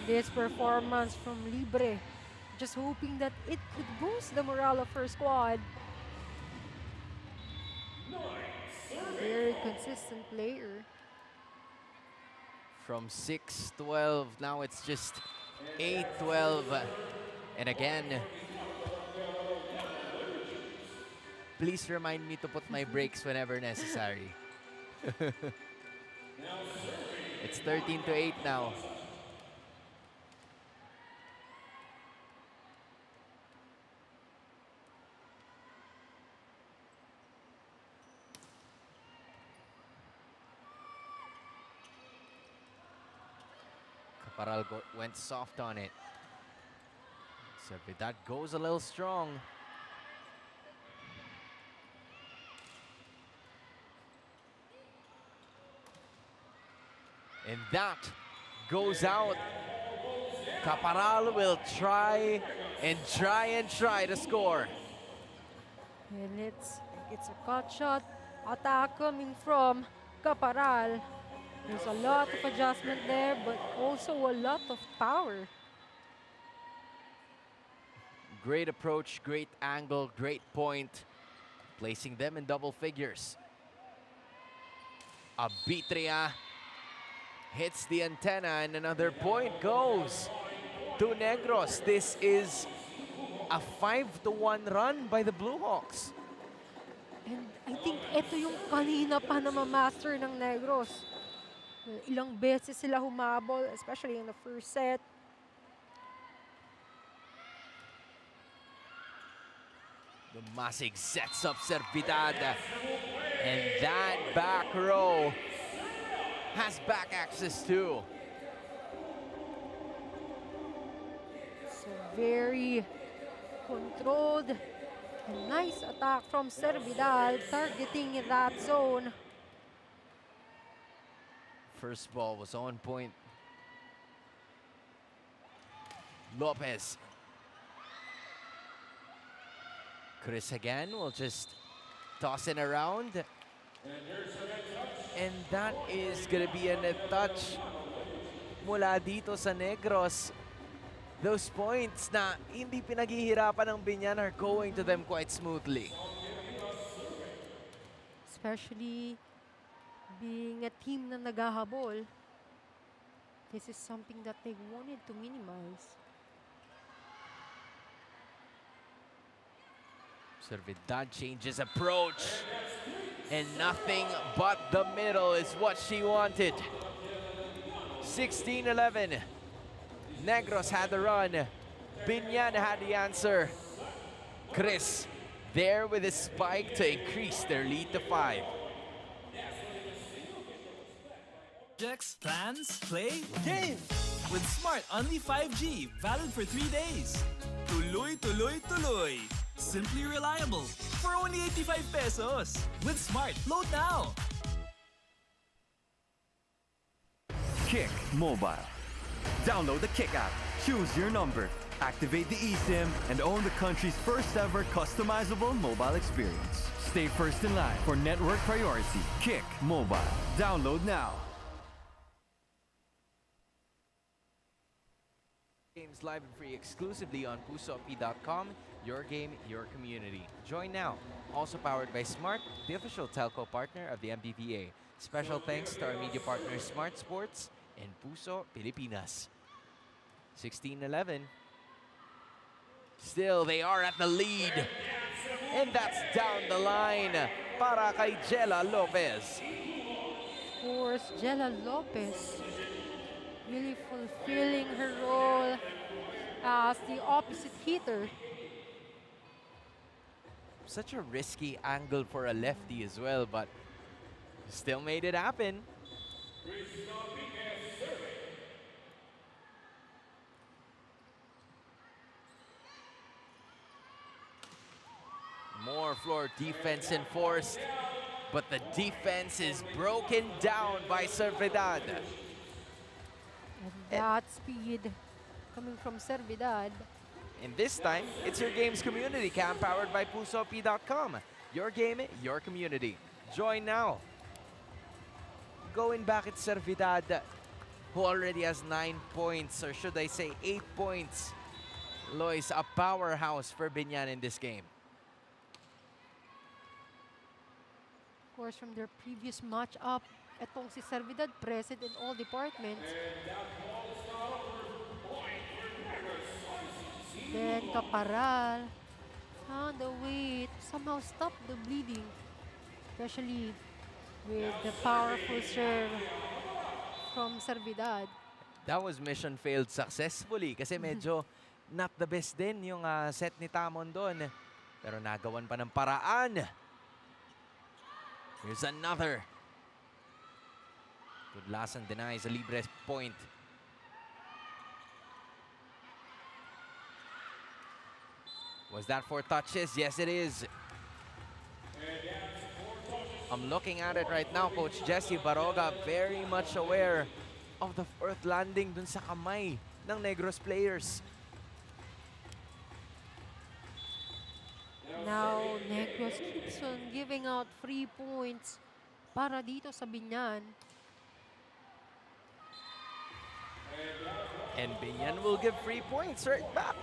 This performance from Libre, just hoping that it could boost the morale of her squad. Very consistent player. From 6-12, now it's just 8-12. And again, please remind me to put my breaks whenever necessary. It's 13-8 now. Caparal went soft on it. So that goes a little strong. And that goes out. Caparal will try to score. And it's a cut shot attack coming from Caparal. There's a lot of adjustment there, but also a lot of power. Great approach, great angle, great point. Placing them in double figures. Abitria hits the antenna and another point goes to Negros. This is a 5-1 run by the Blue Hawks. And I think ito yung kanina pa na ma-master ng Negros. Ilang beses sila humabol, especially in the first set. The Masig sets up Servidad. And that back row has back access too. So very controlled. And nice attack from Servidal, targeting that zone. First ball was on point. Lopez. Chris again will just toss it around. And that is gonna be a touch mula dito sa Negros. Those points na hindi pinaghihirapan ng Biñan are going to them quite smoothly. Especially being a team na naghahabol, this is something that they wanted to minimize. Servidad changes approach. And nothing but the middle is what she wanted. 16-11. Negros had the run. Biñan had the answer. Chris there with his spike to increase their lead to 5. Projects, plans, play, game! With Smart Only 5G, valid for 3 days. Tuloy, tuloy, tuloy. Simply reliable. For only 85 pesos. With Smart, load now. Kick Mobile. Download the Kick app, choose your number, activate the eSIM, and own the country's first ever customizable mobile experience. Stay first in line for network priority. Kick Mobile. Download now. Games live and free exclusively on pusop.com. Your game, your community. Join now. Also powered by Smart, the official telco partner of the MPVA. Special thanks to our media partners Smart Sports and Puso Pilipinas. 16-11. Still, they are at the lead. And that's down the line para kay Jella Lopez. course, Jella Lopez really fulfilling her role as the opposite hitter. Such a risky angle for a lefty as well, but still made it happen. More floor defense enforced, but the defense is broken down by Servidad. And that speed coming from Servidad. And this time, it's your game's community cam powered by pusop.com. Your game, your community. Join now. Going back at Servidad, who already has 9 points, or should I say 8 points. Lois, a powerhouse for Biñan in this game. Of course, from their previous matchup, etong si Servidad present in all departments. Then Caparal on the way to somehow stop the bleeding, especially with the powerful serve from Servidad. That was mission failed successfully kasi medyo not the best din yung set ni Tamon doon. Pero nagawan pa ng paraan. Here's another. Tudlasan denies a libre point. Was that 4 touches? Yes, it is. I'm looking at it right now, Coach Jesse Baroga very much aware of the 4th landing dun sa kamay ng Negros players. Now, Negros keeps on giving out free points para dito sa Biñan. And Biñan will give free points right back.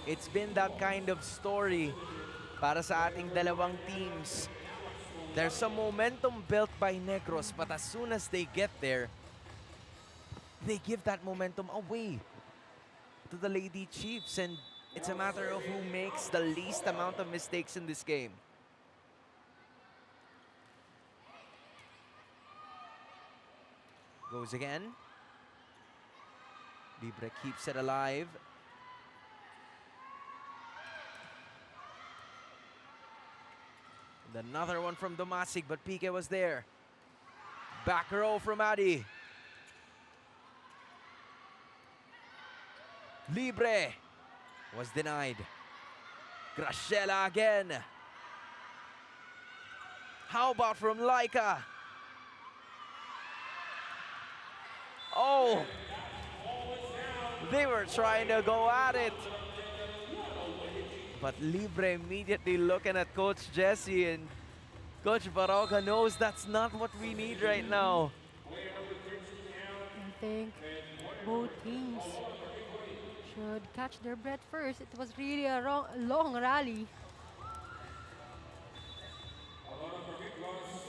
It's been that kind of story para sa ating dalawang teams. There's some momentum built by Negros, but as soon as they get there, they give that momentum away to the Lady Chiefs, and it's a matter of who makes the least amount of mistakes in this game. Goes again. Libre keeps it alive. And another one from Domasic, but Pique was there. Back row from Adi. Libre was denied. Graciela again. How about from Laika? Oh, they were trying to go at it. But Libre immediately looking at Coach Jesse, and Coach Baroga knows that's not what we need right now. I think both teams should catch their breath first. It was really a long rally.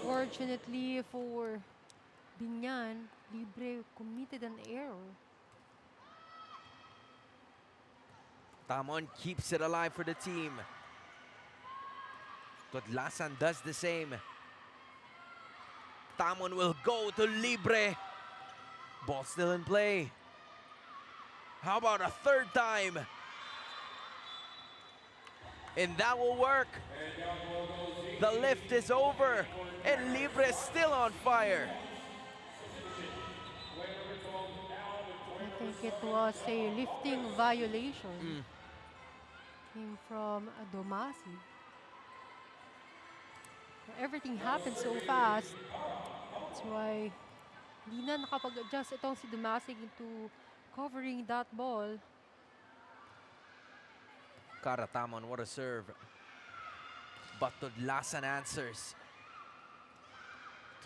Fortunately for Biñan, Libre committed an error. Tamon keeps it alive for the team. Tudlasan does the same. Tamon will go to Libre. Ball still in play. How about a third time? And that will work. The lift is over, and Libre is still on fire. I think it was a lifting violation. Came from Domasi. Everything happened so fast. That's why hindi na nakapag-adjust itong si Domasi into covering that ball. Karatamon, what a serve. But Tudlasan answers.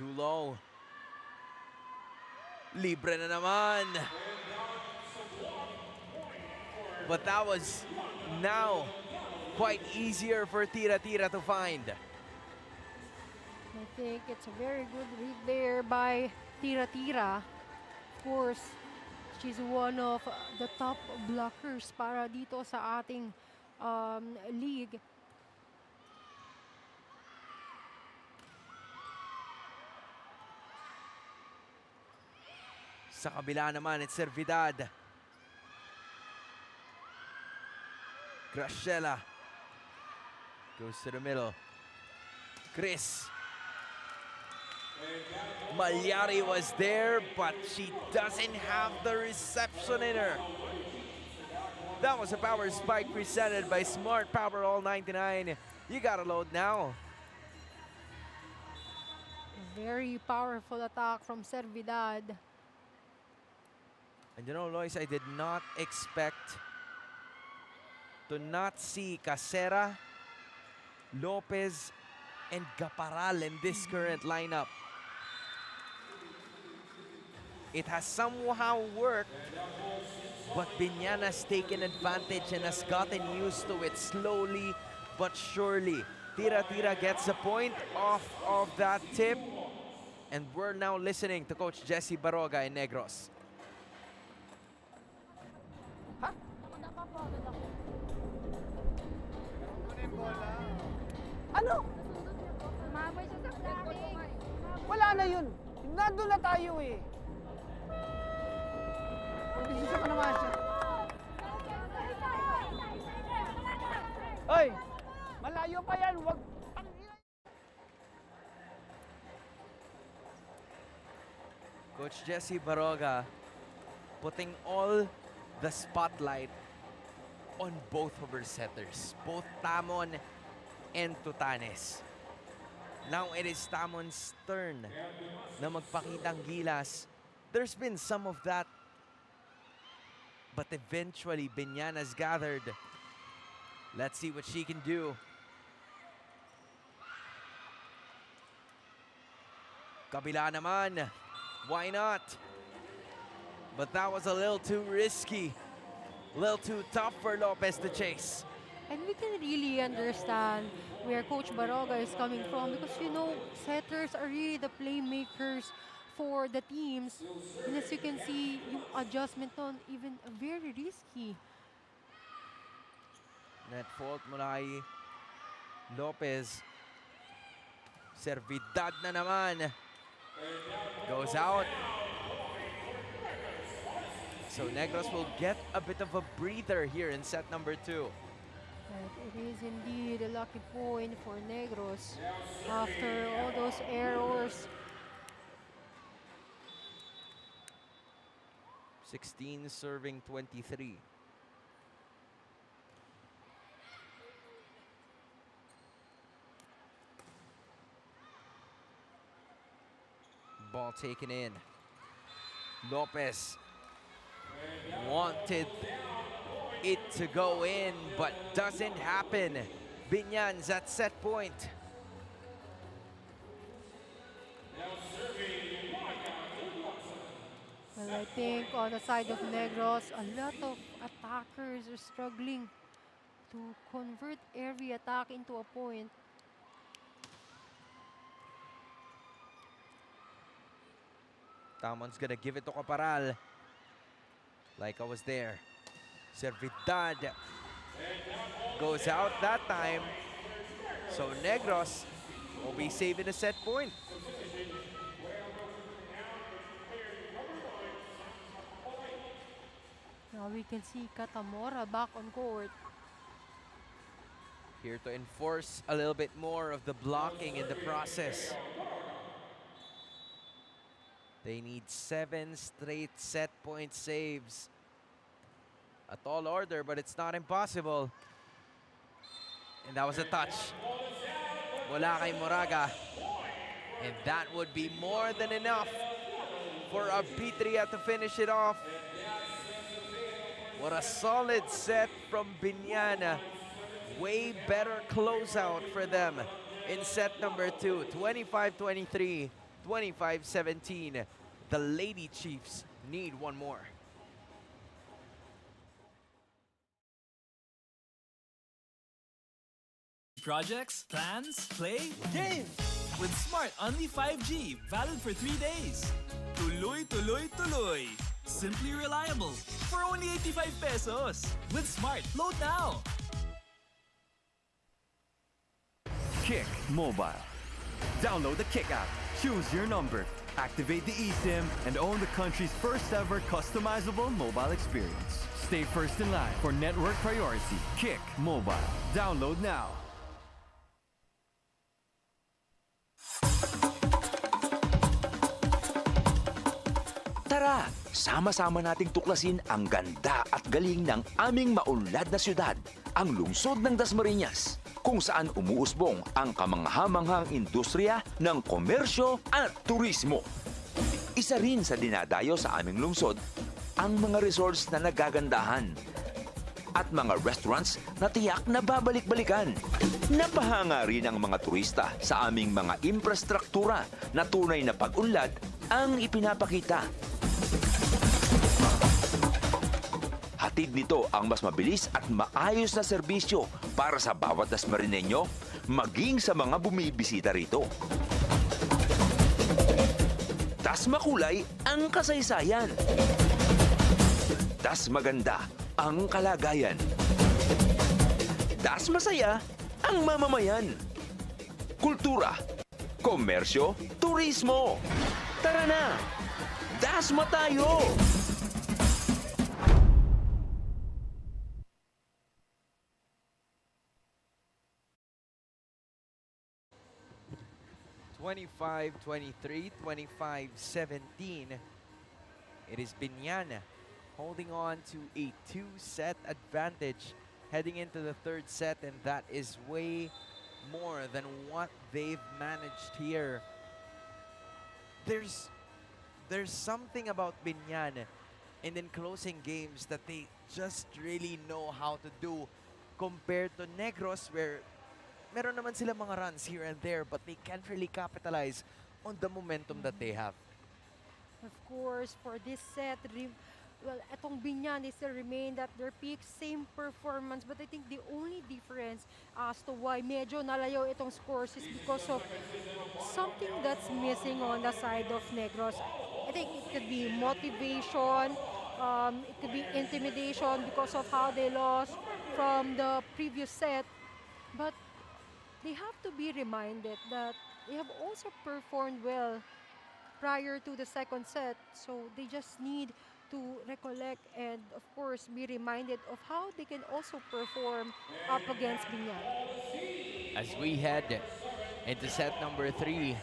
Too low. Libre na naman. But that was now quite easier for Tira-Tira to find. I think it's a very good read there by Tira-Tira. Of course, she's one of the top blockers para dito sa ating league. Sa kabila naman, it's Servidad. Graciela goes to the middle. Chris. Malyari was there, but she doesn't have the reception in her. That was a power spike presented by Smart Power All 99. You gotta load now. Very powerful attack from Servidad. And you know, Lois, I did not expect to not see Casera, Lopez, and Gaparal in this current lineup. It has somehow worked, but Biñan has taken advantage and has gotten used to it slowly but surely. Tira gets a point off of that tip. And we're now listening to Coach Jesse Baroga in Negros. Ano? Wala na yun. Nandun na tayo eh. Mag-desisyon ka naman siya. Hoy! Malayo pa yan. Wag... Coach Jesse Baroga putting all the spotlight on both of her setters, both Tamon and Tutanes. Now it is Tamon's turn na magpakitang gilas. There's been some of that, but eventually Biñan has gathered. Let's see what she can do. Kabila naman. Why not? But that was a little too risky. A little too tough for Lopez to chase. And we can really understand where Coach Baroga is coming from because, you know, setters are really the playmakers for the teams. And as you can see, yung adjustment on even very risky. Net fault mula kay Lopez. Servidad na naman. Goes out. So Negros will get a bit of a breather here in set number 2. Right, it is indeed a lucky point for Negros after all those errors. 16 serving 23. Ball taken in. Lopez wanted it to go in, but doesn't happen. Biñan's at set point. Well, I think on the side of Negros, a lot of attackers are struggling to convert every attack into a point. Tamon's gonna give it to Caparal. Like I was there. Servidad goes out that time. So Negros will be saving a set point. Now we can see Katamora back on court. Here to enforce a little bit more of the blocking in the process. They need 7 straight set point saves. A tall order, but it's not impossible. And that was a touch. Mula kay Moraga. And that would be more than enough for Abitria to finish it off. What a solid set from Biñan. Way better closeout for them in set number 2. 25-23, 25-17. The Lady Chiefs need one more. Projects, plans, play, games! With Smart Only 5G, valid for 3 days. Tuloy, tuloy, tuloy. Simply reliable. For only 85 pesos. With Smart, load now! Kick Mobile. Download the Kick app. Choose your number. Activate the eSIM and own the country's first ever customizable mobile experience. Stay first in line for network priority. Kick Mobile. Download now. Tara, sama-sama nating tuklasin ang ganda at galing ng aming maunlad na syudad, ang lungsod ng Dasmariñas, kung saan umuusbong ang kamangha-manghang industriya ng komersyo at turismo. Isa rin sa dinadayo sa aming lungsod ang mga resorts na nagagandahan at mga restaurants na tiyak na babalik-balikan. Napahanga rin ang mga turista sa aming mga infrastruktura na tunay na pag-unlad ang ipinapakita. Hatid nito ang mas mabilis at maayos na serbisyo para sa bawat Dasmariñeño, maging sa mga bumibisita rito. Tas makulay ang kasaysayan. Tas maganda ang kalagayan. Tas masaya ang mamamayan. Kultura, komersyo, turismo. Tara na! Dasma tayo! (25-23, 25-17). It is Biñan holding on to a 2-set advantage heading into the third set, and that is way more than what they've managed here. There's something about Biñan and in closing games that they just really know how to do compared to Negros, where meron naman sila mga runs here and there, but they can't really capitalize on the momentum that they have. Of course, for this set, well, etong Biñan, they still remained at their peak, same performance. But I think the only difference as to why medyo nalayo itong scores is because of something that's missing on the side of Negros. I think it could be motivation, it could be intimidation because of how they lost from the previous set. But they have to be reminded that they have also performed well prior to the second set. So they just need to recollect and, of course, be reminded of how they can also perform up against Biñan. As we head into set number 3,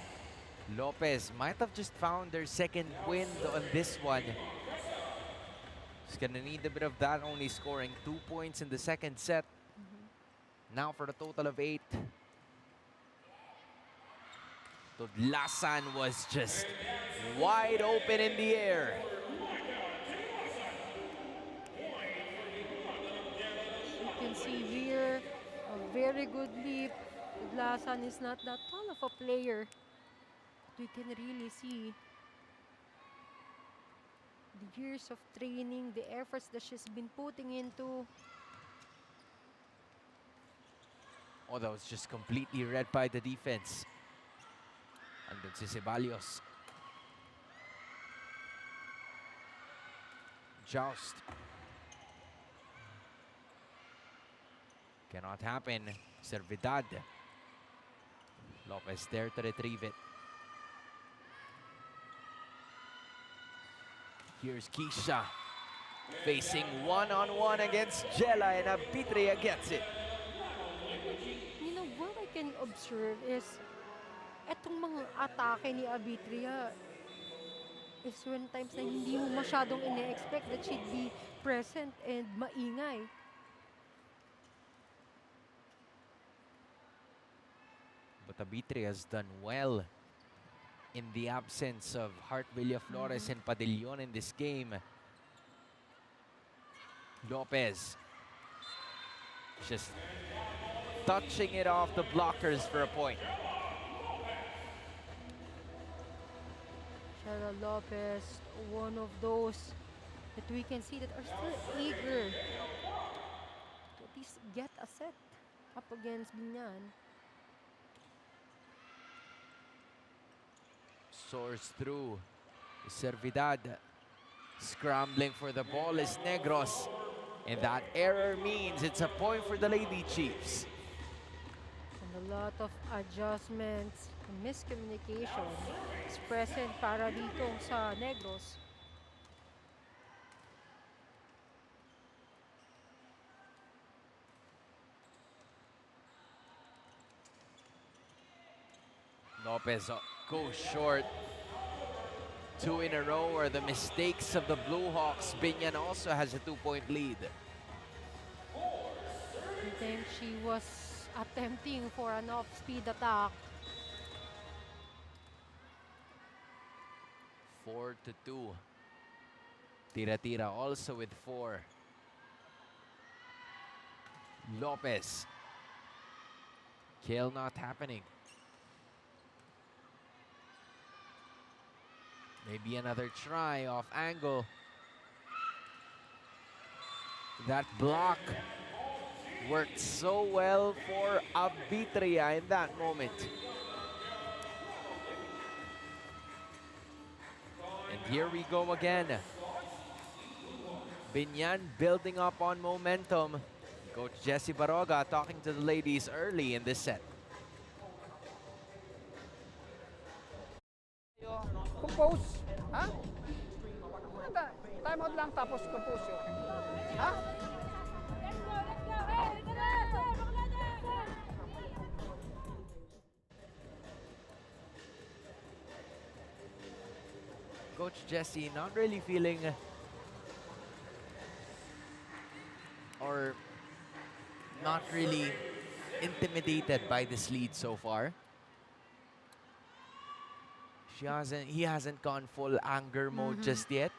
Lopez might have just found their second win on this one. Just gonna need a bit of that, only scoring 2 points in the second set. Now for the total of 8. Tudlasan was just wide open in the air. You can see here a very good leap. Tudlasan is not that tall of a player. But we can really see the years of training, the efforts that she's been putting into. Oh, that was just completely read by the defense. Andun si Ceballos. Joust. Cannot happen. Servidad. Lopez there to retrieve it. Here's Keisha facing one-on-one against Jella, and Abitria gets it. You know, what I can observe is etong mga atake ni Abitria is when times na hindi mo masyadong ine-expect that she'd be present and maingay. But Abitria has done well in the absence of Hart Villaflores and Padillon in this game. Lopez just touching it off the blockers for a point. Shara Lopez, one of those that we can see that are still eager to at least get a set up against Biñan. Soars through. Servidad scrambling for the ball is Negros. And that error means it's a point for the Lady Chiefs. And a lot of adjustments Miscommunication is present para dito sa Negros. Lopez goes short. 2 in a row are the mistakes of the Blue Hawks. Biñan also has a 2-point lead. I think she was attempting for an off-speed attack. 4-2. Tira-tira also with 4. Lopez. Kill not happening. Maybe another try off angle. That block worked so well for Abitria in that moment. And here we go again. Biñan building up on momentum. Coach Jessie Baroga talking to the ladies early in this set. Compose. Ha? Time out lang tapos compose yun. Ha? Coach Jessie not really feeling or not really intimidated by this lead so far. He hasn't gone full anger mode just yet.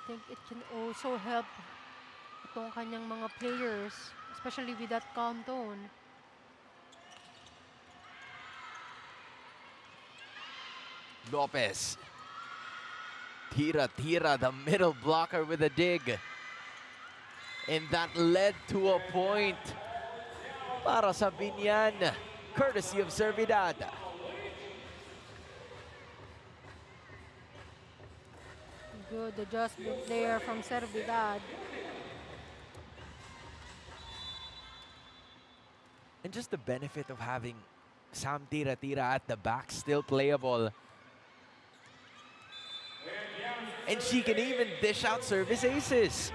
I think it can also help itong kanyang mga players, especially with that calm tone. Lopez. Tira, the middle blocker with a dig. And that led to a point para sa Biñan, courtesy of Servidad. Good adjustment there from Servidad. And just the benefit of having Sam Tira at the back, still playable. And she can even dish out service aces.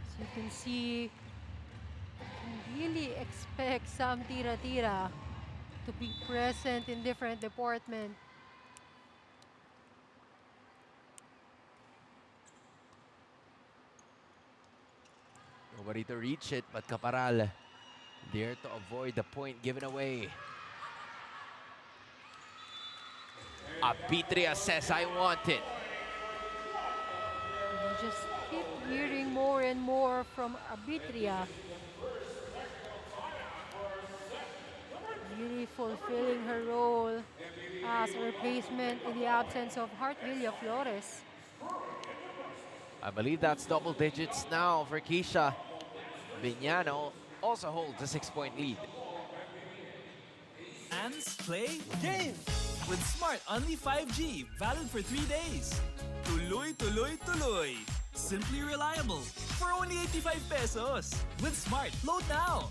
As you can see, you can really expect Sam Tira to be present in different departments. Nobody to reach it, but Caparal there to avoid the point given away. Abitria says, I want it. You just keep hearing more and more from Abitria. Really fulfilling her role as a replacement in the absence of Hartvilla Flores. I believe that's double digits now for Keisha. Biñan also holds a 6-point lead. Hands, play, game! With Smart Only 5G, valid for 3 days. Tuloy, tuloy, tuloy. Simply reliable. For only 85 pesos. With Smart, load now.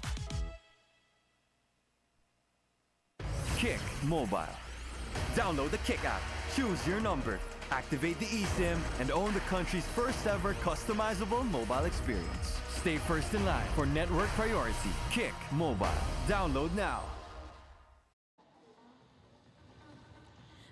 Kick Mobile. Download the Kick app, choose your number, activate the eSIM, and own the country's first ever customizable mobile experience. Stay first in line for network priority. Kick Mobile. Download now.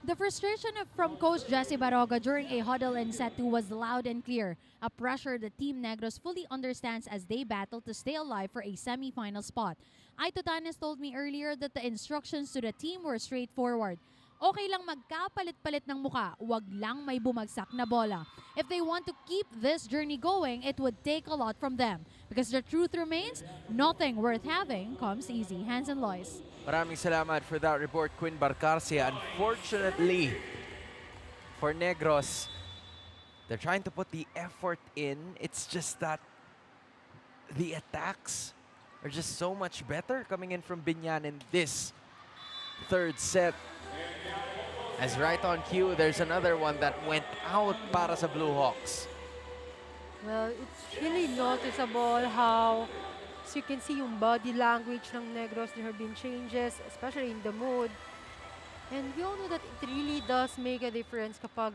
The frustration from Coach Jessie Baroga during a huddle in set 2 was loud and clear, a pressure the Team Negros fully understands as they battle to stay alive for a semi-final spot. Aito Tanes told me earlier that the instructions to the team were straightforward. Okay lang magkapalit-palit ng muka, wag lang may bumagsak na bola. If they want to keep this journey going, it would take a lot from them. Because the truth remains, nothing worth having comes easy. Hans and Lois. Maraming salamat for that report, Quinn Barcarcia. Unfortunately, for Negros, they're trying to put the effort in. It's just that the attacks are just so much better coming in from Biñan in this third set. As right on cue, there's another one that went out para sa Blue Hawks. Well, it's really noticeable how So you can see yung body language ng Negros, there have been changes, especially in the mood. And we all know that it really does make a difference kapag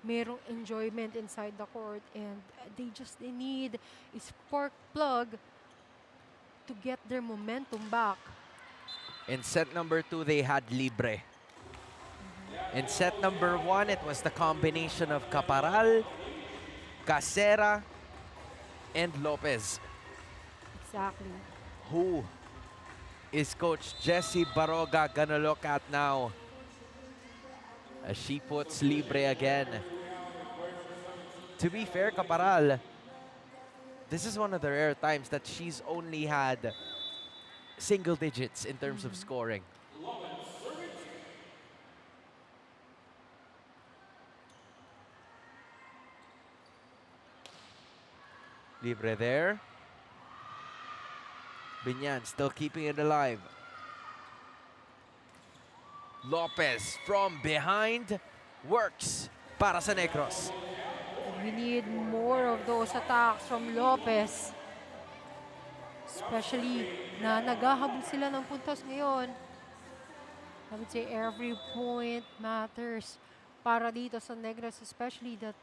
merong enjoyment inside the court and they need a spark plug to get their momentum back. In set number 2, they had Libre. In set number 1, it was the combination of Caparal, Casera, and Lopez. Exactly. Who is Coach Jessie Baroga gonna look at now? As she puts Libre again. To be fair, Caparal, this is one of the rare times that she's only had single digits in terms of scoring. Libre there. Biñan still keeping it alive. Lopez from behind works para sa Negros. We need more of those attacks from Lopez. Especially na naghahabol sila ng puntos ngayon. I would say every point matters para dito sa Negros, especially that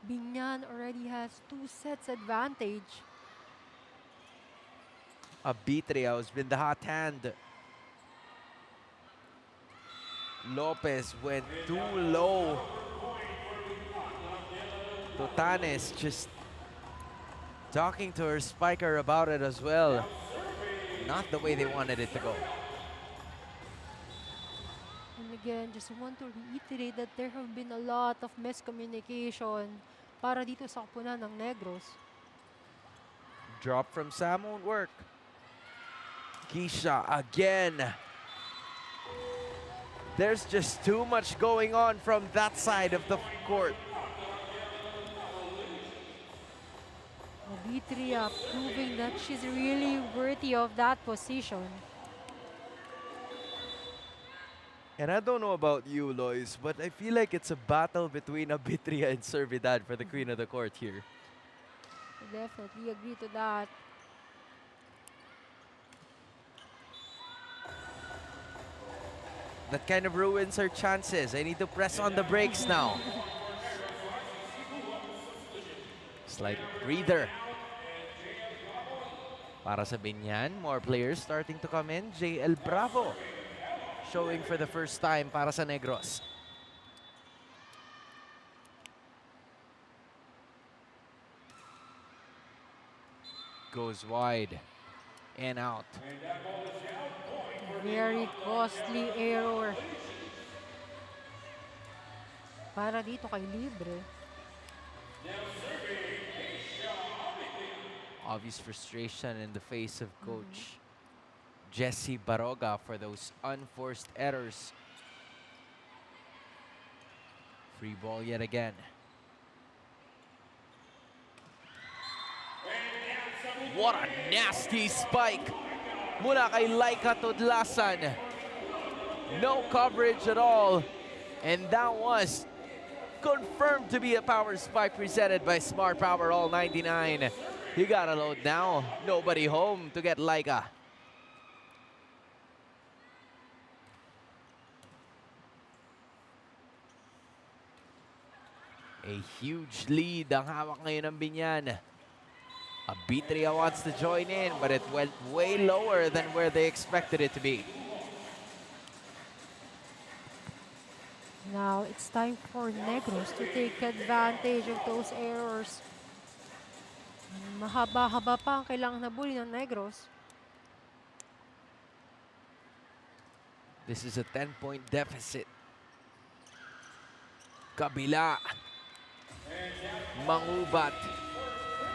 Biñan already has 2 sets advantage. Abitria has been the hot hand. Lopez went too low. Totanes just talking to her spiker about it as well. Not the way they wanted it to go. And again, just want to reiterate that there have been a lot of miscommunication para dito sa kupunan ng Negros. Drop from Sam won't work. Keisha again. There's just too much going on from that side of the court. Abitria proving that she's really worthy of that position. And I don't know about you, Lois, but I feel like it's a battle between Abitria and Servidad for the queen of the court here. I definitely agree to that. That kind of ruins her chances. I need to press on the brakes now. Slight breather. Para sa Biñan, more players starting to come in. JL Bravo showing for the first time para sa Negros. Goes wide and out. Very costly error para dito kay Libre. Obvious frustration in the face of Coach Jessie Baroga for those unforced errors. Free ball yet again. What a nasty spike mula kay Laika Tudlasan. No coverage at all. And that was confirmed to be a power spike presented by Smart Power All 99. You gotta load now. Nobody home to get Laika. A huge lead ang hawak ngayon ng Biñan. Abitria wants to join in, but it went way lower than where they expected it to be. Now it's time for Negros to take advantage of those errors. Mahaba-haba pa ang kailangan nabuli ng Negros. This is a 10-point deficit. Kabila. Mangubat.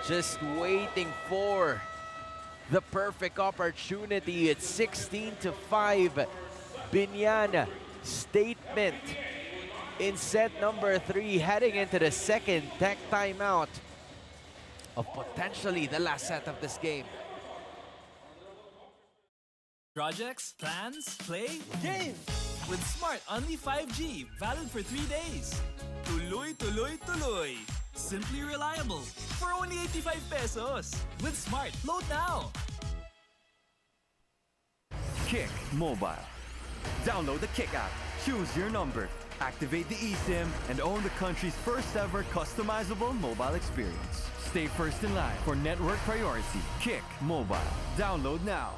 Just waiting for the perfect opportunity. It's 16-5. Biñan statement in set number 3, heading into the second tech timeout of potentially the last set of this game. Projects, plans, play, game! With Smart Only 5G, valid for 3 days. Tuloy, tuloy, tuloy. Simply reliable. For only 85 pesos. With Smart, load now. Kick Mobile. Download the Kick app, choose your number, activate the eSIM, and own the country's first ever customizable mobile experience. Stay first in line for network priority. Kick Mobile. Download now.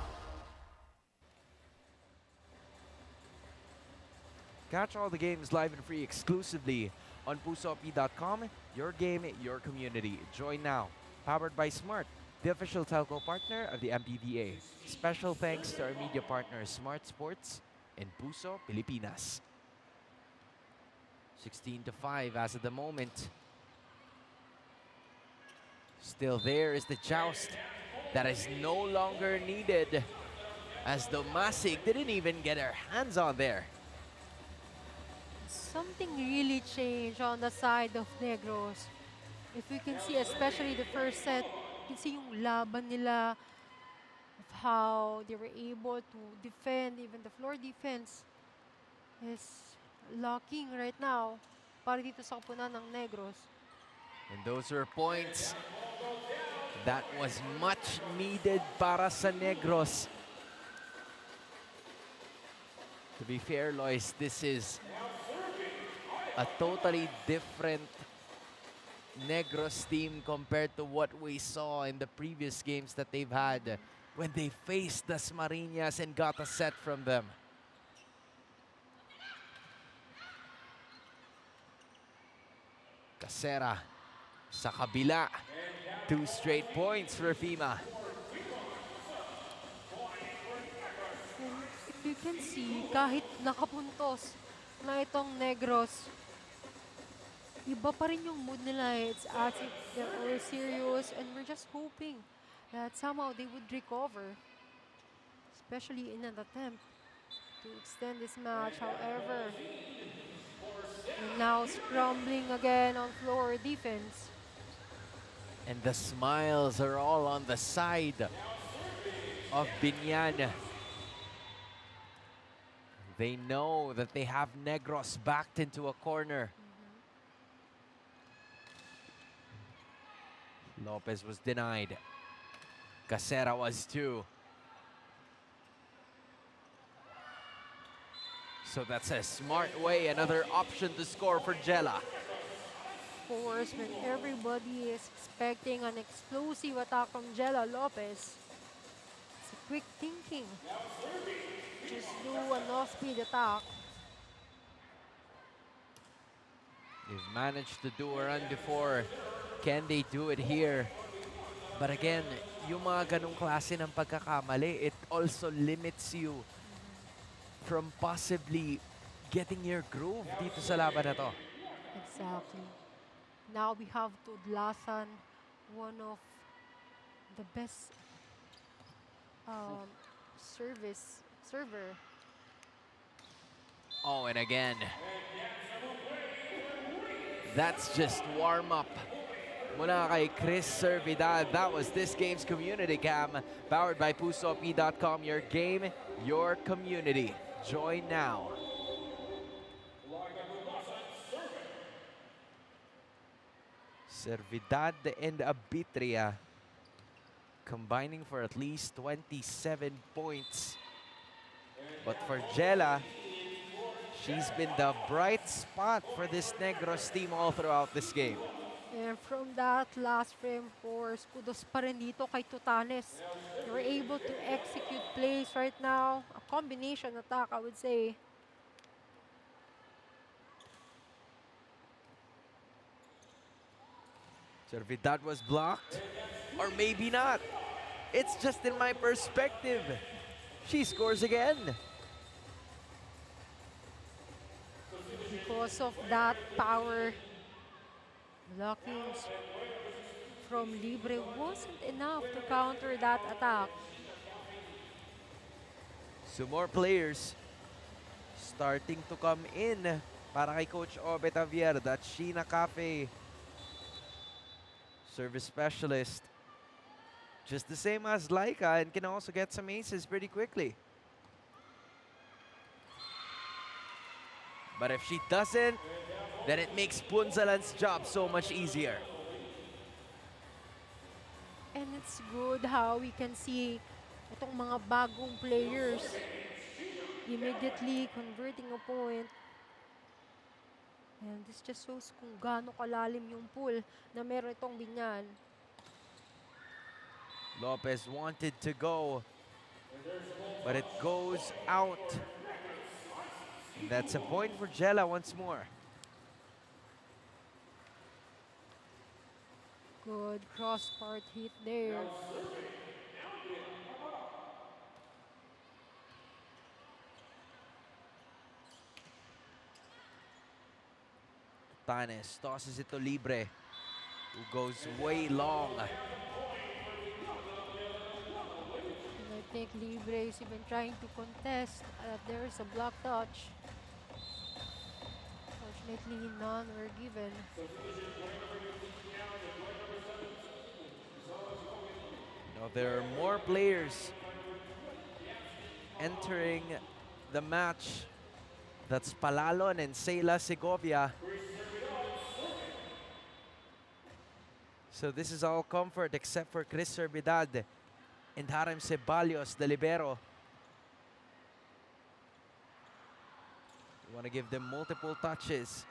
Catch all the games live and free exclusively on pusop.com. Your game, your community. Join now. Powered by Smart, the official telco partner of the MPVA. Special thanks to our media partner, Smart Sports and Puso Pilipinas. 16-5 as of the moment. Still there is the joust that is no longer needed, as the Masig didn't even get her hands on there. Something really changed on the side of Negros. If we can see, especially the first set, you can see yung laban nila, of how they were able to defend. Even the floor defense is locking right now para dito sa kupunan ng Negros. And those were points that was much needed para sa Negros. To be fair, Lois, this is a totally different Negros team compared to what we saw in the previous games that they've had when they faced the Dasmariñas and got a set from them. Casera sa kabila. 2 straight points for FIMA. And if you can see, kahit nakapuntos na itong Negros, iba pa rin yung mood nila. It's as if they're all serious, and we're just hoping that somehow they would recover, especially in an attempt to extend this match. However, and now scrambling again on floor defense. And the smiles are all on the side of Biñan. They know that they have Negros backed into a corner. Lopez was denied. Casera was too. So that's a smart way, another option to score for Jella. Of course, when everybody is expecting an explosive attack from Jella Lopez, it's a quick thinking. Just do a no-speed attack. They've managed to do a run before. Can they do it here? But again, yung mga ganong klase ng pagkakamali, it also limits you from possibly getting your groove dito sa laban na to. Exactly. Now we have Tudlasan, one of the best server. Oh, and again, that's just warm-up mula kay Chris Servidad. That was this game's Community Cam, powered by pusop.com. Your game, your community. Join now. Servidad and Abitria combining for at least 27 points. But for Jella, she's been the bright spot for this Negros team all throughout this game. And from that last frame, of course, kudos pa rin dito kay Tutanes. They were able to execute plays right now. A combination attack, I would say. Servidad was blocked, or maybe not. It's just in my perspective. She scores again. Because of that power, blockings from Libre wasn't enough to counter that attack. So more players starting to come in para kay Coach Obe Tavier. That's Sheena Cafe, service specialist. Just the same as Laika, and can also get some aces pretty quickly. But if she doesn't, then it makes Punzalan's job so much easier. And it's good how we can see itong mga bagong players. Immediately converting a point. And this just shows kung gaano kalalim yung pool na meron itong Biñan. Lopez wanted to go, but it goes out. And that's a point for Jella once more. Good cross-part hit there. Tanes tosses it to Libre, who goes way long. And I think Libre is even trying to contest. There's a block touch. Fortunately, none were given. Now there are more players entering the match. That's Palalon and Sela Segovia. So this is all comfort except for Chris Servidad and Harem Ceballos, the libero. You want to give them multiple touches.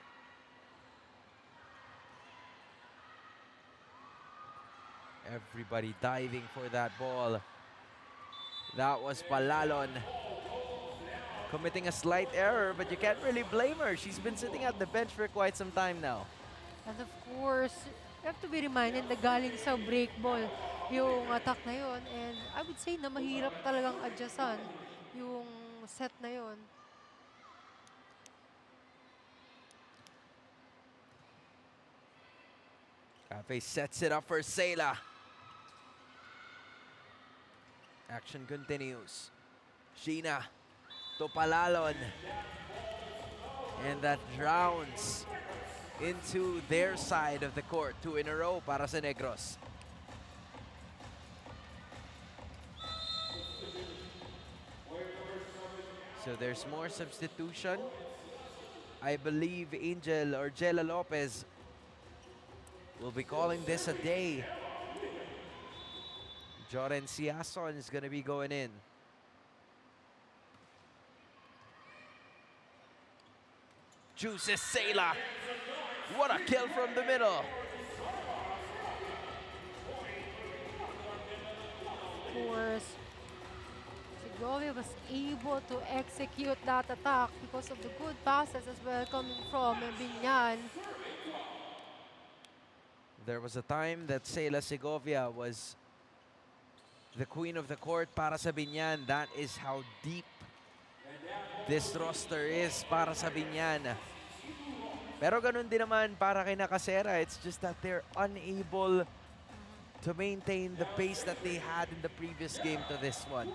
Everybody diving for that ball. That was Palalon committing a slight error, but you can't really blame her. She's been sitting at the bench for quite some time now. And of course, you have to be reminded na galing sa break ball yung attack na yun. And I would say na mahirap talagang adjustan yung set na yun. Cafe sets it up for Sela. Action continues. Sheena to Palalon. And that drowns into their side of the court. 2 in a row para sa Negros. So there's more substitution. I believe Angel or Jella Lopez will be calling this a day. Joren Siason is going to be going in. Juices Sela. What a kill from the middle. Of course, Segovia was able to execute that attack because of the good passes as well coming from Biñan. There was a time that Sela Segovia was the queen of the court para sa Biñan. That is how deep this roster is para sa Biñan. Pero ganun din naman para kay Nakasera. It's just that they're unable to maintain the pace that they had in the previous game to this one.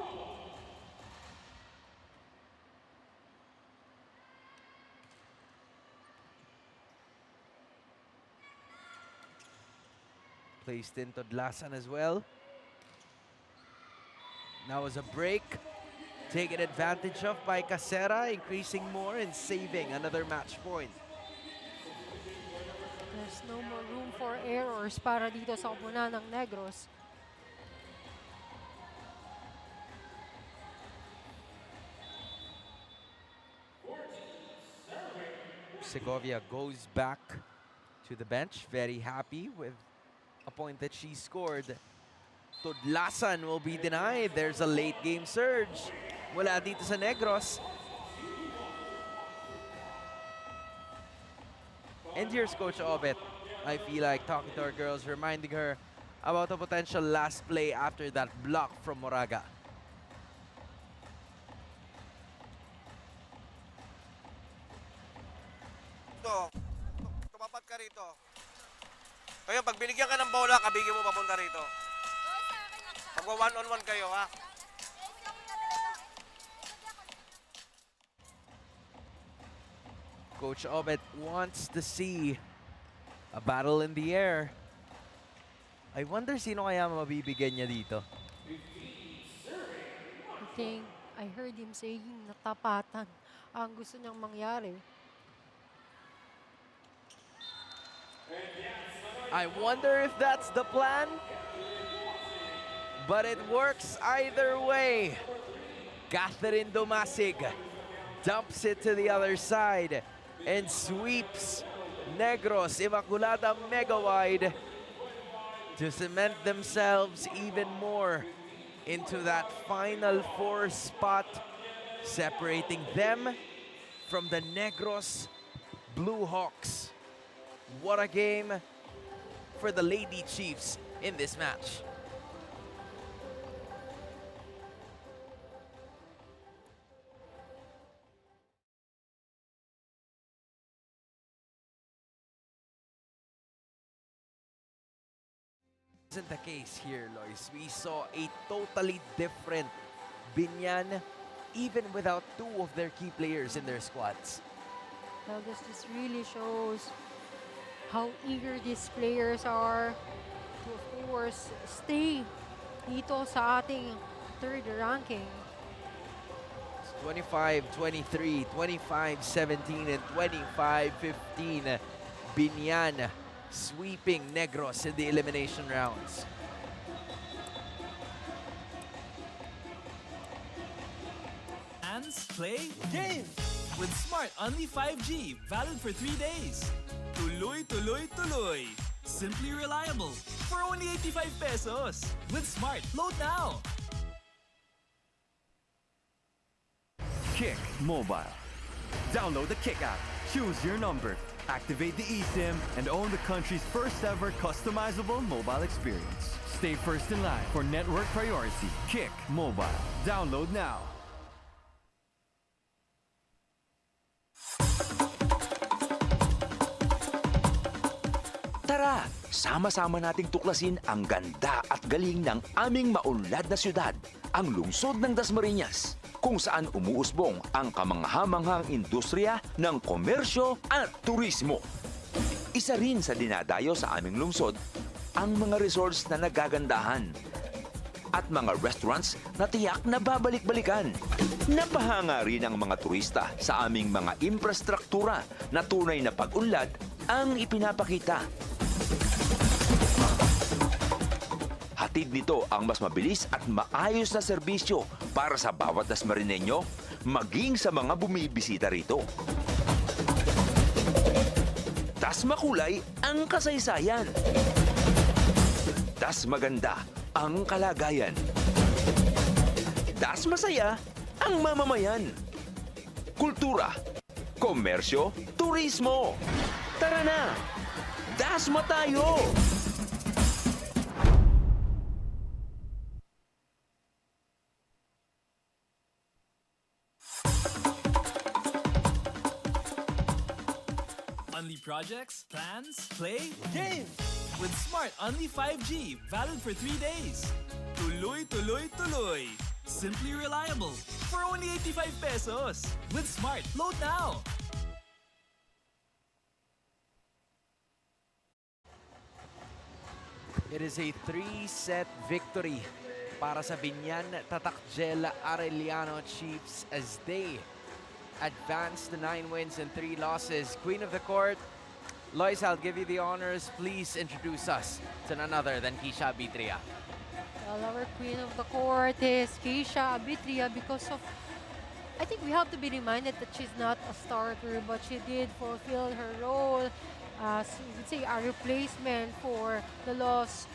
Placed into Dlasan as well. Now is a break. Taken advantage of by Casera, increasing more and saving another match point. There's no more room for errors para dito sa koponan ng Negros. Segovia goes back to the bench, very happy with a point that she scored. Tudlasan will be denied. There's a late game surge mula dito sa Negros. And here's Coach Obet. I feel like talking to our girls, reminding her about a potential last play after that block from Moraga. Tumapat ka rito. Ngayon, pag binigyan ka ng bola, kabigin mo papunta rito. Pag one-on-one kayo, ha? Coach Obet wants to see a battle in the air. I wonder sino kaya mabibigyan niya dito. I think I heard him saying na tapatan ang gusto niyang mangyari. I wonder if that's the plan. but it works either way. Catherine Domasig dumps it to the other side and sweeps Negros Immaculada mega wide to cement themselves even more into that final 4 spot, separating them from the Negros Blue Hawks. What a game for the Lady Chiefs in this match. Isn't the case here, Lois. We saw a totally different Biñan, even without 2 of their key players in their squads. Well, this just really shows how eager these players are to, of course, stay dito sa ating third ranking. 25-23, 25-17, and 25-15. Biñan sweeping Negros in the elimination rounds. Hands, play, game! With Smart Only 5G, valid for 3 days. Tuloy, tuloy, tuloy. Simply reliable. For only 85 pesos. With Smart, load now. Kick Mobile. Download the Kick app, choose your number, activate the eSIM, and own the country's first ever customizable mobile experience. Stay first in line for network priority. Kick Mobile. Download now. Tara, sama-sama nating tuklasin ang ganda at galing ng aming maunlad na syudad, ang lungsod ng Dasmariñas, kung saan umuusbong ang kamangha-manghang industriya ng komersyo at turismo. Isa rin sa dinadayo sa aming lungsod ang mga resorts na nagagandahan at mga restaurants na tiyak na babalik-balikan. Napahanga rin ang mga turista sa aming mga infrastruktura na tunay na pag-unlad ang ipinapakita. Hatid nito ang mas mabilis at maayos na serbisyo para sa bawat Dasmariñeño, maging sa mga bumibisita rito. Tas makulay ang kasaysayan. Tas maganda ang kalagayan. Tas masaya ang mamamayan. Kultura, komersyo, turismo. Tara na! Dasma tayo! Only projects, plans, play, game! With Smart Only 5G, valid for 3 days. Tuloy, tuloy, tuloy. Simply reliable. For only 85 pesos. With Smart, load now. It is a 3-set victory para sa Biñan Tatakjel Arellano Chiefs as they advance to 9 wins and 3 losses. Queen of the court, Lois, I'll give you the honors. Please introduce us to none other than Keisha Abitria. Well, our queen of the court is Keisha Abitria because of, I think we have to be reminded that she's not a starter, but she did fulfill her role as, we would say, a replacement for the loss,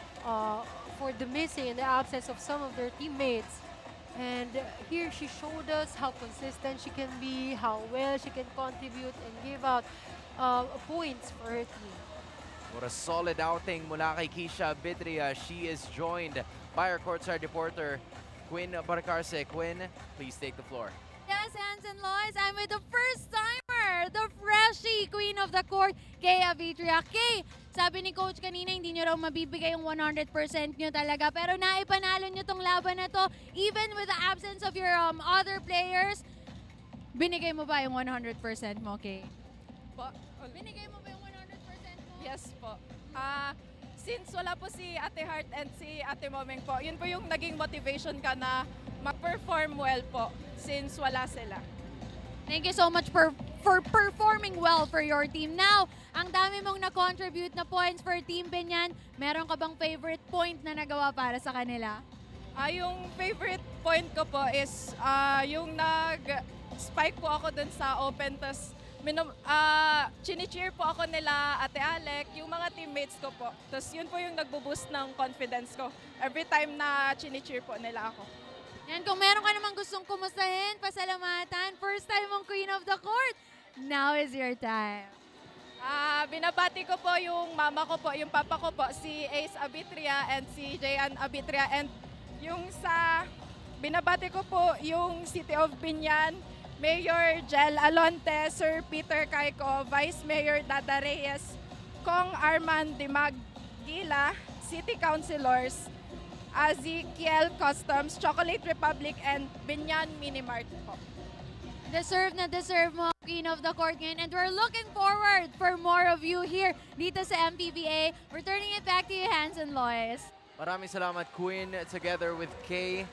for the missing and the absence of some of their teammates. And here she showed us how consistent she can be, how well she can contribute and give out points for her team. What a solid outing mula kay Keisha Abitria. She is joined by our courtside reporter, Quinn Barcarce. Quinn, please take the floor. Yes, Hans and Lois, I'm with the first-timer, the freshie queen of the court, Kay Abitria. Kay, sabi ni Coach kanina, hindi nyo raw mabibigay yung 100% nyo talaga. Pero naipanalo nyo tong laban na to, even with the absence of your other players. Binigay mo ba yung 100% mo, Kay? Po. Binigay mo ba yung 100% mo? Yes po. Since wala po si Ate Heart and si Ate Momeng po, yun po yung naging motivation ka na mag-perform well po since wala sila. Thank you so much for performing well for your team. Now, ang dami mong na-contribute na points for Team Biñan. Meron ka bang favorite point na nagawa para sa kanila? Yung favorite point ko po is yung nag-spike po ako dun sa open, tas chini-cheer po ako nila Ate Alec, yung mga teammates ko po. Tas yun po yung nagbo-boost ng confidence ko every time na chini-cheer po nila ako. Yan, kung meron ka namang gustong kumustahin, pasalamatan, first time mong Queen of the Court, now is your time. Binabati ko po yung mama ko po, yung papa ko po, si Ace Abitria and si Jayan Abitria. And yung binabati ko po yung City of Biñan, Mayor Jel Alonte, Sir Peter Caico, Vice Mayor Dada Reyes, Kong Arman Dimagila, City Councilors, Ezekiel Customs, Chocolate Republic, and Biñan Minimart po. Deserve na deserve mo, Queen of the Court ngayon. And we're looking forward for more of you here dito sa MPVA. We're turning it back to you, Hans and Lois. Maraming salamat, Queen, together with Kay,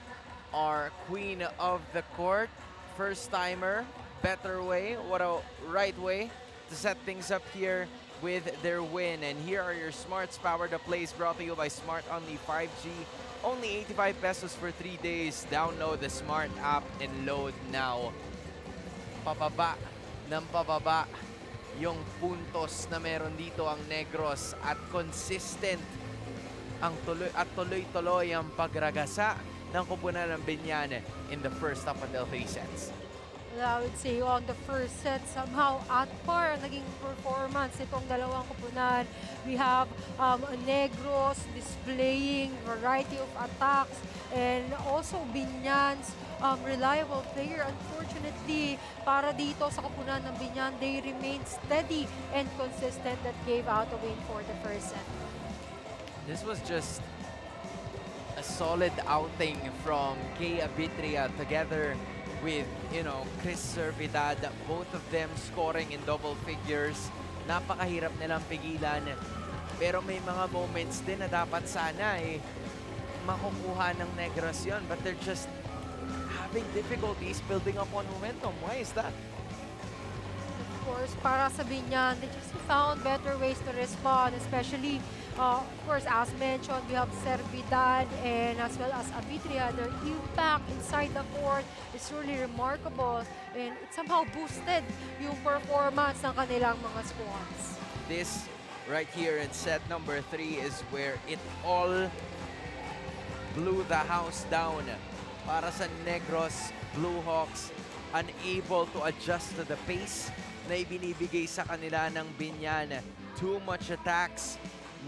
our Queen of the Court. First timer, better way, what a right way to set things up here with their win. And here are your Smarts Power the Plays brought to you by Smart Only 5G. Only 85 pesos for 3 days. Download the Smart app and load now. Pababa ng pababa yung puntos na meron dito ang Negros at consistent ang tuloy-tuloy ang pagragasa ng kupunan ng Biñan in the first up until 3 sets. I would say on the first set, somehow at par ang naging performance itong dalawang kupunan. We have Negros displaying variety of attacks and also Biñan's reliable player. Unfortunately, para dito sa kupunan ng Biñan, they remained steady and consistent that gave out a win for the first set. This was just a solid outing from Kay Abitria together with, Chris Servidad, both of them scoring in double figures. Napakahirap nilang pigilan. Pero may mga moments din na dapat sana makukuha ng Negros yun. But they're just having difficulties building up on momentum. Why is that? Of course, para sa Biñan, they just found better ways to respond, especially of course, as mentioned, we have Servidad and as well as Abitria. Their impact inside the court is really remarkable and it somehow boosted yung performance ng kanilang mga squads. This right here in set number 3 is where it all blew the house down. Para sa Negros, Blue Hawks, unable to adjust to the pace na ibinibigay sa kanila ng Biñan. Too much attacks,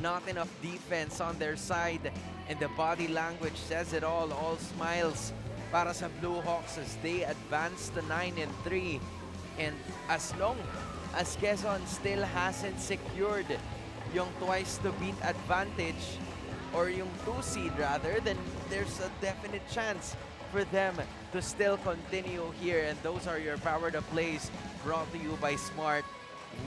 not enough defense on their side, and the body language says it all smiles para sa Blue Hawks as they advance to 9-3. And as long as Quezon still hasn't secured yung twice to beat advantage, or yung 2 seed rather, then there's a definite chance for them to still continue here. And those are your power to plays brought to you by Smart.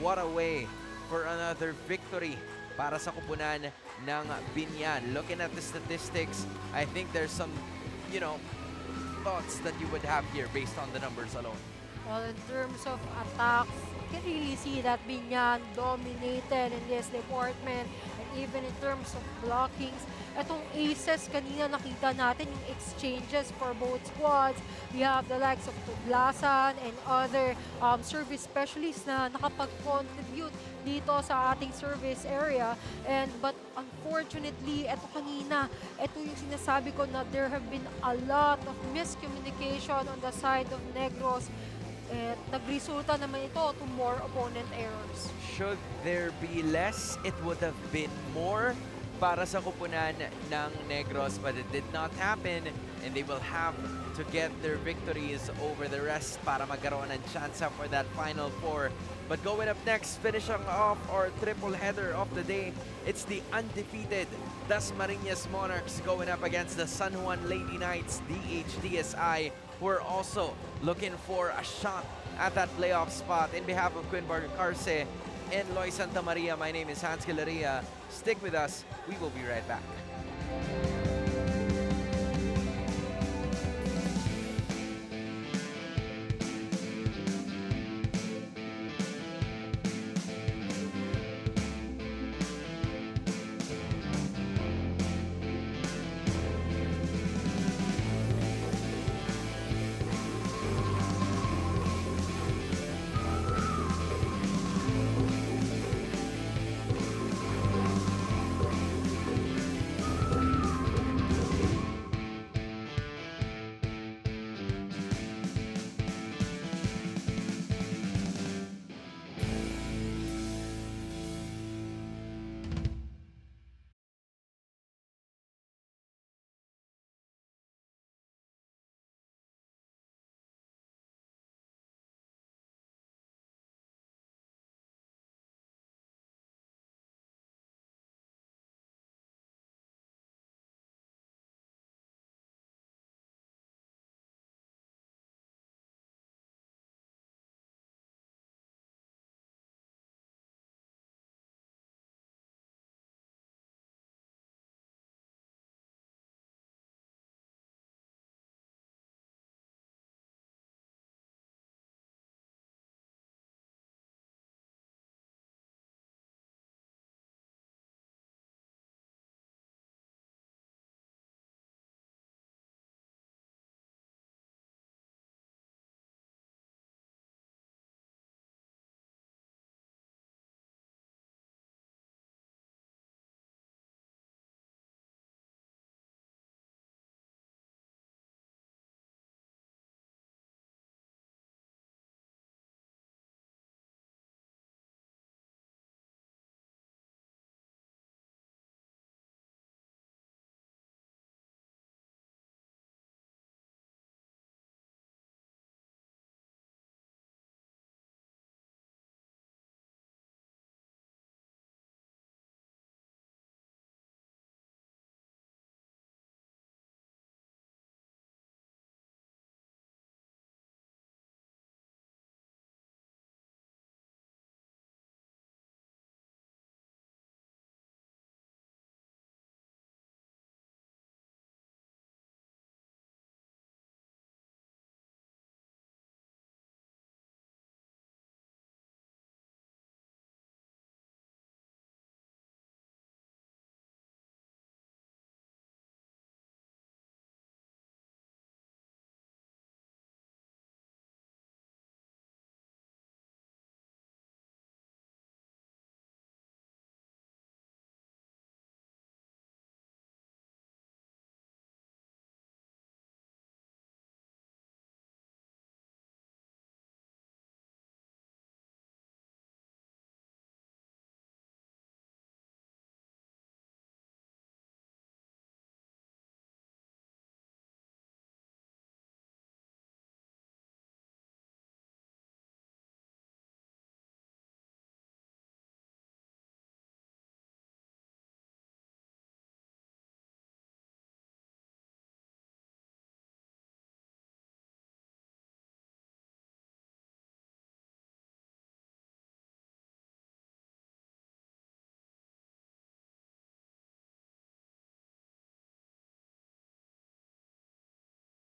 What a way for another victory para sa kupunan ng Biñan. Looking at the statistics, I think there's some, thoughts that you would have here based on the numbers alone. Well, in terms of attacks, you can really see that Biñan dominated in this department. And even in terms of blockings, itong aces, kanina nakita natin yung exchanges for both squads. We have the likes of Tuglasan and other service specialists na nakapag-contribute dito sa ating service area. But unfortunately, ito kanina, ito yung sinasabi ko na there have been a lot of miscommunication on the side of Negros. Nagresulta naman ito to more opponent errors. Should there be less, it would have been more para sa kupunan ng Negros, but it did not happen and they will have to get their victories over the rest para magkaroon ng chance for that Final Four. But going up next, finishing off our triple header of the day, it's the undefeated Dasmariñas Monarchs going up against the San Juan Lady Knights, DHDSI, who are also looking for a shot at that playoff spot. In behalf of Quinn Barcarce and Loy Santa Maria, my name is Hans Gilaria. Stick with us. We will be right back.